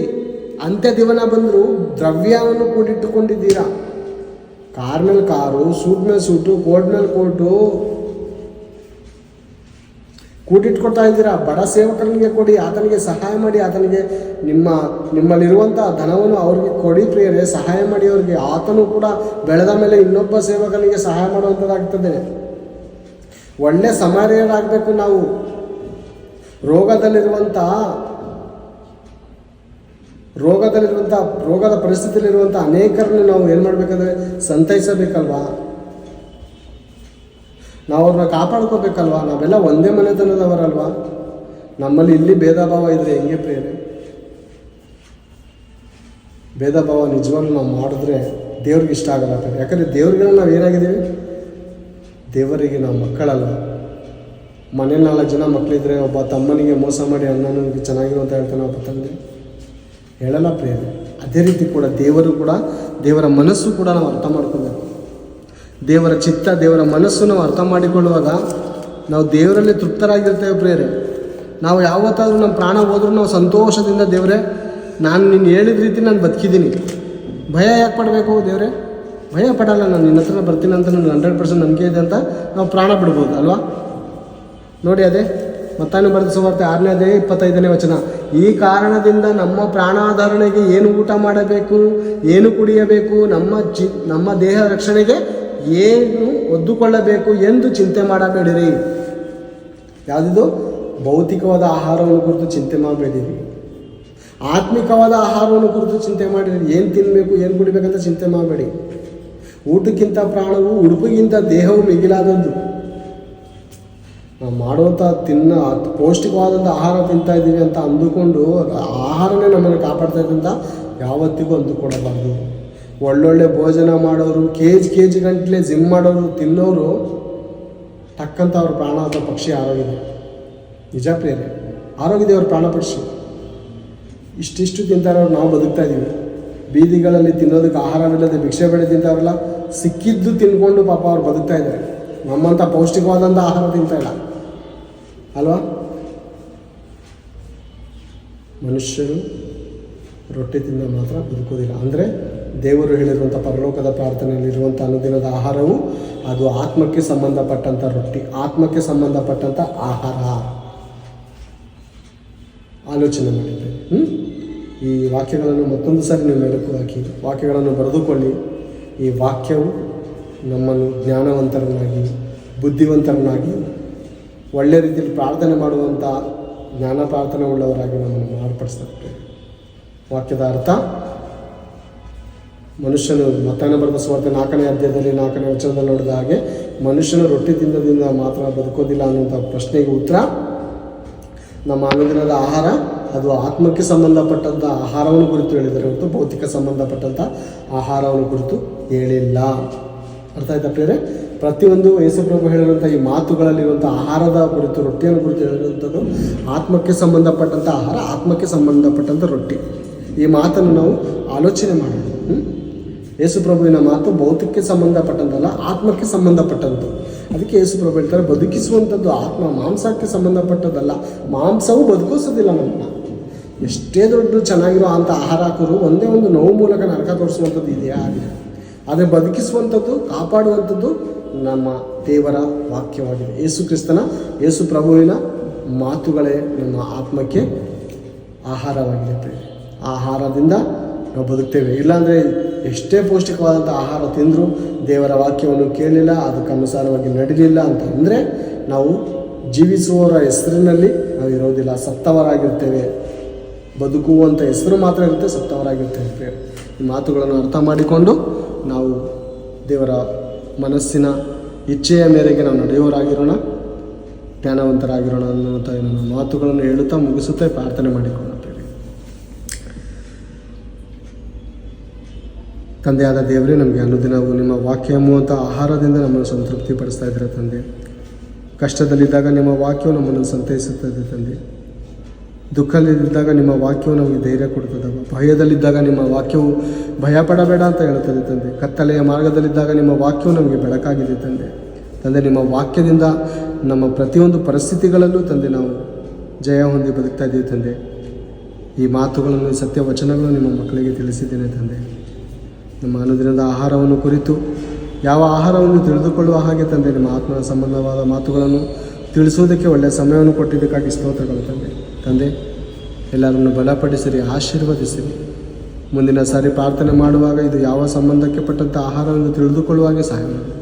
ಅಂತ್ಯ ದಿವನ ಬಂದರೂ ದ್ರವ್ಯವನ್ನು ಕೂಡಿಟ್ಟುಕೊಂಡಿದ್ದೀರಾ. ಕಾರ್ ಮೇಲೆ ಕಾರು, ಸೂಟ್ ಮೇಲೆ ಸೂಟು, ಕೋಟ್ ಮೇಲೆ ಕೋಟು ಕೂಡಿಟ್ಕೊಡ್ತಾ ಇದ್ದೀರಾ. ಬಡ ಸೇವಕನಿಗೆ ಕೊಡಿ, ಆತನಿಗೆ ಸಹಾಯ ಮಾಡಿ, ಆತನಿಗೆ ನಿಮ್ಮಲ್ಲಿರುವಂಥ ಧನವನ್ನು ಅವ್ರಿಗೆ ಕೊಡಿ ಪ್ರಿಯರೇ, ಸಹಾಯ ಮಾಡಿ ಅವ್ರಿಗೆ. ಆತನು ಕೂಡ ಬೆಳೆದ ಮೇಲೆ ಇನ್ನೊಬ್ಬ ಸೇವಕನಿಗೆ ಸಹಾಯ ಮಾಡುವಂಥದ್ದಾಗ್ತದೆ. ಒಳ್ಳೆ ಸಮಾರ್ಯರಾಗಬೇಕು ನಾವು. ರೋಗದ ಪರಿಸ್ಥಿತಿಯಲ್ಲಿರುವಂಥ ಅನೇಕರನ್ನು ನಾವು ಏನು ಮಾಡಬೇಕಾದ್ರೆ ಸಂತೈಸಬೇಕಲ್ವಾ? ನಾವು ಅವ್ರನ್ನ ಕಾಪಾಡ್ಕೋಬೇಕಲ್ವಾ? ನಾವೆಲ್ಲ ಒಂದೇ ಮನೆತನದವರಲ್ವಾ? ನಮ್ಮಲ್ಲಿ ಇಲ್ಲಿ ಭೇದ ಭಾವ ಇದ್ದರೆ ಹೆಂಗೆ ಪ್ರೇರೆ? ಭೇದ ಭಾವ ನಿಜವಾಗ್ಲೂ ನಾವು ಮಾಡಿದ್ರೆ ದೇವ್ರಿಗೆ ಇಷ್ಟ ಆಗಲ್ಲ ಪ್ರೇರೆ. ಯಾಕಂದರೆ ದೇವ್ರಿಗೆ ನಾವು ಏನಾಗಿದ್ದೀವಿ? ದೇವರಿಗೆ ನಾವು ಮಕ್ಕಳಲ್ಲ. ಮನೇಲಿ 4 ಜನ ಮಕ್ಕಳಿದ್ರೆ ಒಬ್ಬ ತಮ್ಮನಿಗೆ ಮೋಸ ಮಾಡಿ ಅಣ್ಣನಿಗೆ ಚೆನ್ನಾಗಿರು ಅಂತ ಹೇಳ್ತಾನೆ ಒಬ್ಬ ತಂದೆ, ಹೇಳಲ್ಲ ಪ್ರೇರೆ. ಅದೇ ರೀತಿ ಕೂಡ ದೇವರು ಕೂಡ, ದೇವರ ಮನಸ್ಸು ಕೂಡ ನಾವು ಅರ್ಥ ಮಾಡ್ಕೋಬೇಕು. ದೇವರ ಚಿತ್ತ, ದೇವರ ಮನಸ್ಸು ನಾವು ಅರ್ಥ ಮಾಡಿಕೊಳ್ಳುವಾಗ ನಾವು ದೇವರಲ್ಲಿ ತೃಪ್ತರಾಗಿರ್ತೇವೆ ಪ್ರೇರೆ. ನಾವು ಯಾವತ್ತಾದರೂ ನಮ್ಮ ಪ್ರಾಣ ಹೋದ್ರೂ ನಾವು ಸಂತೋಷದಿಂದ, ದೇವರೇ ನಾನು ನೀನು ಹೇಳಿದ ರೀತಿ ನಾನು ಬದುಕಿದ್ದೀನಿ, ಭಯ ಯಾಕೆ ಪಡಬೇಕು ದೇವರೇ? ಭಯ ಪಡಲ್ಲ, ನಾನು ನಿನ್ನ ಹತ್ರ ಬರ್ತೀನಿ ಅಂತ ನನಗೆ 100% ನಂಬಿಕೆ ಇದೆ ಅಂತ ನಾವು ಪ್ರಾಣ ಬಿಡ್ಬೋದು ಅಲ್ವಾ? ನೋಡಿ ಅದೇ ಮತ್ತಾನು ಬರೆದ ಸುವಾರ್ತೆ 6ನೇ ಅಧ್ಯಾಯ 25ನೇ ವಚನ. ಈ ಕಾರಣದಿಂದ ನಮ್ಮ ಪ್ರಾಣಾಧಾರಣೆಗೆ ಏನು ಊಟ ಮಾಡಬೇಕು, ಏನು ಕುಡಿಯಬೇಕು, ನಮ್ಮ ದೇಹ ರಕ್ಷಣೆಗೆ ಏನು ಒದ್ದುಕೊಳ್ಳಬೇಕು ಎಂದು ಚಿಂತೆ ಮಾಡಬೇಡಿರಿ. ಯಾವುದಿದು? ಭೌತಿಕವಾದ ಆಹಾರವನ್ನು ಕುರಿತು ಚಿಂತೆ ಮಾಡಬೇಡಿರಿ, ಆತ್ಮಿಕವಾದ ಆಹಾರವನ್ನು ಕುರಿತು ಚಿಂತೆ ಮಾಡಿರಿ. ಏನು ತಿನ್ನಬೇಕು, ಏನು ಕುಡಿಬೇಕಂತ ಚಿಂತೆ ಮಾಡಬೇಡಿ. ಊಟಕ್ಕಿಂತ ಪ್ರಾಣವು, ಉಡುಪಿಗಿಂತ ದೇಹವು ಮಿಗಿಲಾದದ್ದು. ನಾವು ಮಾಡುವಂಥ ಪೌಷ್ಟಿಕವಾದಂಥ ಆಹಾರ ತಿಂತಾ ಇದ್ದೀವಿ ಅಂತ ಅಂದುಕೊಂಡು ಆಹಾರನೇ ನಮ್ಮನ್ನು ಕಾಪಾಡ್ತಾ ಇದೆ ಅಂತ ಯಾವತ್ತಿಗೂ ಅಂದುಕೊಡಬಾರ್ದು. ಒಳ್ಳೊಳ್ಳೆ ಭೋಜನ ಮಾಡೋರು, ಕೆ ಜಿ ಗಂಟಲೆ ಜಿಮ್ ಮಾಡೋರು, ತಿನ್ನೋರು ಟಕ್ಕಂತ ಅವ್ರ ಪ್ರಾಣ ಅಥವಾ ಪಕ್ಷಿ ಆರೋಗಿದೆ. ನಿಜ ಪ್ರಿಯರೇ, ಆರೋಗಿದೆ ಅವ್ರ ಪ್ರಾಣ ಪಕ್ಷಿ. ಇಷ್ಟಿಷ್ಟು ತಿಂತಾರವ್ರು, ನಾವು ಬದುಕ್ತಾ ಇದ್ದೀವಿ. ಬೀದಿಗಳಲ್ಲಿ ತಿನ್ನೋದಕ್ಕೆ ಆಹಾರವಿಲ್ಲದೆ ಭಿಕ್ಷೆ ಬೇಡ ತಿಂತಾರಲ್ಲ, ಸಿಕ್ಕಿದ್ದು ತಿನ್ಕೊಂಡು ಪಾಪ ಅವ್ರು ಬದುಕ್ತಾ ಇದ್ದಾರೆ. ನಮ್ಮಂಥ ಪೌಷ್ಟಿಕವಾದಂಥ ಆಹಾರ ತಿಂತಾ ಇಲ್ಲ ಅಲ್ವಾ? ಮನುಷ್ಯರು ರೊಟ್ಟಿ ತಿಂದ ಮಾತ್ರ ಬದುಕೋದಿಲ್ಲ. ಅಂದರೆ ದೇವರು ಹೇಳಿರುವಂಥ ಪರಲೋಕದ ಪ್ರಾರ್ಥನೆಯಲ್ಲಿರುವಂಥ ಅನುದಿನದ ಆಹಾರವು ಅದು ಆತ್ಮಕ್ಕೆ ಸಂಬಂಧಪಟ್ಟಂಥ ರೊಟ್ಟಿ, ಆತ್ಮಕ್ಕೆ ಸಂಬಂಧಪಟ್ಟಂಥ ಆಹಾರ. ಆಲೋಚನೆ ಮಾಡಿದ್ದೆ. ಈ ವಾಕ್ಯಗಳನ್ನು ಮತ್ತೊಂದು ಸಾರಿ ನೀವು ಮೆಲುಕು ಹಾಕಿ ವಾಕ್ಯಗಳನ್ನು ಬರೆದುಕೊಳ್ಳಿ. ಈ ವಾಕ್ಯವು ನಮ್ಮನ್ನು ಜ್ಞಾನವಂತರನ್ನಾಗಿ, ಬುದ್ಧಿವಂತರನ್ನಾಗಿ, ಒಳ್ಳೆ ರೀತಿಯಲ್ಲಿ ಪ್ರಾರ್ಥನೆ ಮಾಡುವಂಥ ಜ್ಞಾನ ಪ್ರಾರ್ಥನೆ ಉಳ್ಳವರಾಗಿ ನಮ್ಮನ್ನು ಮಾರ್ಪಡಿಸ್ತದೆ. ವಾಕ್ಯದ ಅರ್ಥ, ಮನುಷ್ಯನು ಮತ್ತಾಯನ ಬರೆದ ಸುವಾರ್ತೆ 4ನೇ ಅಧ್ಯಾಯದಲ್ಲಿ 4ನೇ ವಚನದಲ್ಲಿ ನೋಡಿದ ಹಾಗೆ ಮನುಷ್ಯನು ರೊಟ್ಟಿ ತಿನ್ನದಿಂದ ಮಾತ್ರ ಬದುಕೋದಿಲ್ಲ ಅನ್ನುವಂಥ ಪ್ರಶ್ನೆಗೆ ಉತ್ತರ, ನಮ್ಮ ಅನುದಿನದ ಆಹಾರ ಅದು ಆತ್ಮಕ್ಕೆ ಸಂಬಂಧಪಟ್ಟಂಥ ಆಹಾರವನ್ನು ಕುರಿತು ಹೇಳಿದರೆ ಹೊರತು ಭೌತಿಕ ಸಂಬಂಧಪಟ್ಟಂಥ ಆಹಾರವನ್ನು ಕುರಿತು ಹೇಳಿಲ್ಲ. ಅರ್ಥ ಆಯ್ತಾ ಪ್ರಿಯರೇ? ಪ್ರತಿಯೊಂದು ಯೇಸುಪ್ರಭು ಹೇಳಿರುವಂಥ ಈ ಮಾತುಗಳಲ್ಲಿರುವಂಥ ಆಹಾರದ ಕುರಿತು, ರೊಟ್ಟಿಯನ್ನು ಕುರಿತು ಹೇಳಿರುವಂಥದ್ದು ಆತ್ಮಕ್ಕೆ ಸಂಬಂಧಪಟ್ಟಂಥ ಆಹಾರ, ಆತ್ಮಕ್ಕೆ ಸಂಬಂಧಪಟ್ಟಂಥ ರೊಟ್ಟಿ. ಈ ಮಾತನ್ನು ನಾವು ಆಲೋಚನೆ ಮಾಡೋಣ. ಯೇಸುಪ್ರಭುವಿನ ಮಾತು ಭೌತಿಕಕ್ಕೆ ಸಂಬಂಧಪಟ್ಟಂತಲ್ಲ, ಆತ್ಮಕ್ಕೆ ಸಂಬಂಧಪಟ್ಟಂತು. ಅದಕ್ಕೆ ಯೇಸುಪ್ರಭು ಹೇಳ್ತಾರೆ, ಬದುಕಿಸುವಂಥದ್ದು ಆತ್ಮ, ಮಾಂಸಕ್ಕೆ ಸಂಬಂಧಪಟ್ಟದ್ದಲ್ಲ. ಮಾಂಸವು ಬದುಕಿಸೋದಿಲ್ಲ ನಮ್ಮನ್ನು. ಎಷ್ಟೇ ದೊಡ್ಡ ಚೆನ್ನಾಗಿರೋ ಅಂಥ ಆಹಾರ ಹಾಕೋರು ಒಂದೇ ಒಂದು ನೋವು ಮೂಲಕ ನರಕ ತೋರಿಸುವಂಥದ್ದು ಇದೆಯಾ? ಆಗಿದೆ. ಆದರೆ ಬದುಕಿಸುವಂಥದ್ದು, ಕಾಪಾಡುವಂಥದ್ದು ನಮ್ಮ ದೇವರ ವಾಕ್ಯವಾಗಿದೆ. ಯೇಸು ಪ್ರಭುವಿನ ಮಾತುಗಳೇ ನಮ್ಮ ಆತ್ಮಕ್ಕೆ ಆಹಾರವಾಗಿರುತ್ತೆ. ಆಹಾರದಿಂದ ನಾವು ಬದುಕ್ತೇವೆ. ಇಲ್ಲಾಂದರೆ ಎಷ್ಟೇ ಪೌಷ್ಟಿಕವಾದಂಥ ಆಹಾರ ತಿಂದರೂ ದೇವರ ವಾಕ್ಯವನ್ನು ಕೇಳಲಿಲ್ಲ, ಅದಕ್ಕನುಸಾರವಾಗಿ ನಡೀಲಿಲ್ಲ ಅಂತ ಅಂದರೆ ನಾವು ಜೀವಿಸುವವರ ಹೆಸರಿನಲ್ಲಿ ನಾವು ಇರೋದಿಲ್ಲ, ಸತ್ತವರಾಗಿರ್ತೇವೆ. ಬದುಕುವಂಥ ಹೆಸರು ಮಾತ್ರ ಇರುತ್ತೆ, ಸತ್ತವರಾಗಿರ್ತೇವೆ. ಈ ಮಾತುಗಳನ್ನು ಅರ್ಥ ಮಾಡಿಕೊಂಡು ನಾವು ದೇವರ ಮನಸ್ಸಿನ ಇಚ್ಛೆಯ ಮೇರೆಗೆ ನಾವು ನಡೆಯುವವರಾಗಿರೋಣ, ಜ್ಞಾನವಂತರಾಗಿರೋಣ ಅನ್ನುವಂಥ ನನ್ನ ಮಾತುಗಳನ್ನು ಹೇಳುತ್ತಾ ಮುಗಿಸುತ್ತಾ ಪ್ರಾರ್ಥನೆ ಮಾಡಿಕೊಳ್ಳುತ್ತೇವೆ. ತಂದೆಯಾದ ದೇವರೇ, ನಮಗೆ ಅನುದಿನವೂ ನಿಮ್ಮ ವಾಕ್ಯ ಎಂಬುವಂಥ ಆಹಾರದಿಂದ ನಮ್ಮನ್ನು ಸಂತೃಪ್ತಿ ಪಡಿಸ್ತಾ ಇದ್ದಾರೆ ತಂದೆ. ಕಷ್ಟದಲ್ಲಿದ್ದಾಗ ನಿಮ್ಮ ವಾಕ್ಯವು ನಮ್ಮನ್ನು ಸಂತೈಸುತ್ತದೆ ತಂದೆ. ದುಃಖದಲ್ಲಿದ್ದಾಗ ನಿಮ್ಮ ವಾಕ್ಯವು ನಮಗೆ ಧೈರ್ಯ ಕೊಡ್ತದೆ. ಭಯದಲ್ಲಿದ್ದಾಗ ನಿಮ್ಮ ವಾಕ್ಯವು ಭಯಪಡಬೇಡ ಅಂತ ಹೇಳುತ್ತದೆ ತಂದೆ. ಕತ್ತಲೆಯ ಮಾರ್ಗದಲ್ಲಿದ್ದಾಗ ನಿಮ್ಮ ವಾಕ್ಯವು ನಮಗೆ ಬೆಳಕಾಗಿದೆ ತಂದೆ. ತಂದೆ, ನಿಮ್ಮ ವಾಕ್ಯದಿಂದ ನಮ್ಮ ಪ್ರತಿಯೊಂದು ಪರಿಸ್ಥಿತಿಗಳಲ್ಲೂ ತಂದೆ ನಾವು ಜಯ ಹೊಂದಿ ಬದುಕ್ತಾ ಇದ್ದೀವಿ ತಂದೆ. ಈ ಮಾತುಗಳನ್ನು, ಸತ್ಯ ವಚನಗಳನ್ನು ನಿಮ್ಮ ಮಕ್ಕಳಿಗೆ ತಿಳಿಸಿದ್ದೇನೆ ತಂದೆ. ನಮ್ಮ ಅನುದಿನದ ಆಹಾರವನ್ನು ಕುರಿತು ಯಾವ ಆಹಾರವನ್ನು ತಿಳಿದುಕೊಳ್ಳುವ ಹಾಗೆ ತಂದೆ ನಿಮ್ಮ ಆತ್ಮನ ಸಂಬಂಧವಾದ ಮಾತುಗಳನ್ನು ತಿಳಿಸುವುದಕ್ಕೆ ಒಳ್ಳೆಯ ಸಮಯವನ್ನು ಕೊಟ್ಟಿದ್ದಕ್ಕಾಗಿ ಸ್ತೋತ್ರಗಳು ತಂದೆ. ಎಲ್ಲರನ್ನು ಬಲಪಡಿಸಿರಿ, ಆಶೀರ್ವದಿಸಿರಿ. ಮುಂದಿನ ಸಾರಿ ಪ್ರಾರ್ಥನೆ ಮಾಡುವಾಗ ಇದು ಯಾವ ಸಂಬಂಧಕ್ಕೆ ಪಟ್ಟಂಥ ಆಹಾರವನ್ನು ತಿಳಿದುಕೊಳ್ಳುವಾಗೆ ಸಹಾಯ ಮಾಡಿ.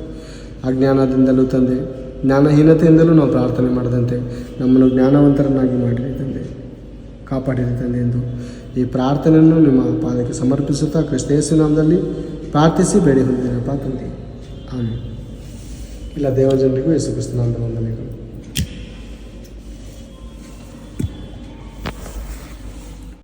ಅಜ್ಞಾನದಿಂದಲೂ ತಂದೆ, ಜ್ಞಾನಹೀನತೆಯಿಂದಲೂ ನಾವು ಪ್ರಾರ್ಥನೆ ಮಾಡದಂತೆ ನಮ್ಮನ್ನು ಜ್ಞಾನವಂತರನ್ನಾಗಿ ಮಾಡಿರಿ ತಂದೆ, ಕಾಪಾಡಿರಿ ತಂದೆ ಎಂದು ಈ ಪ್ರಾರ್ಥನೆಯನ್ನು ನಿಮ್ಮ ಪಾದಕ್ಕೆ ಸಮರ್ಪಿಸುತ್ತಾ ಕ್ರಿಸ್ತ ಯೇಸುವಿನ ನಾಮದಲ್ಲಿ ಪ್ರಾರ್ಥಿಸಿ ಬೇಡಿ ಹೊಂದಿದ್ದೀನಪ್ಪ ತಂದೆ. ಆಮೇಲೆ ಎಲ್ಲ ದೇವಜನರಿಗೂ ಯೇಸು ಕ್ರಿಸ್ತನ ನಾಮದ ವಂದನೆಗಳು.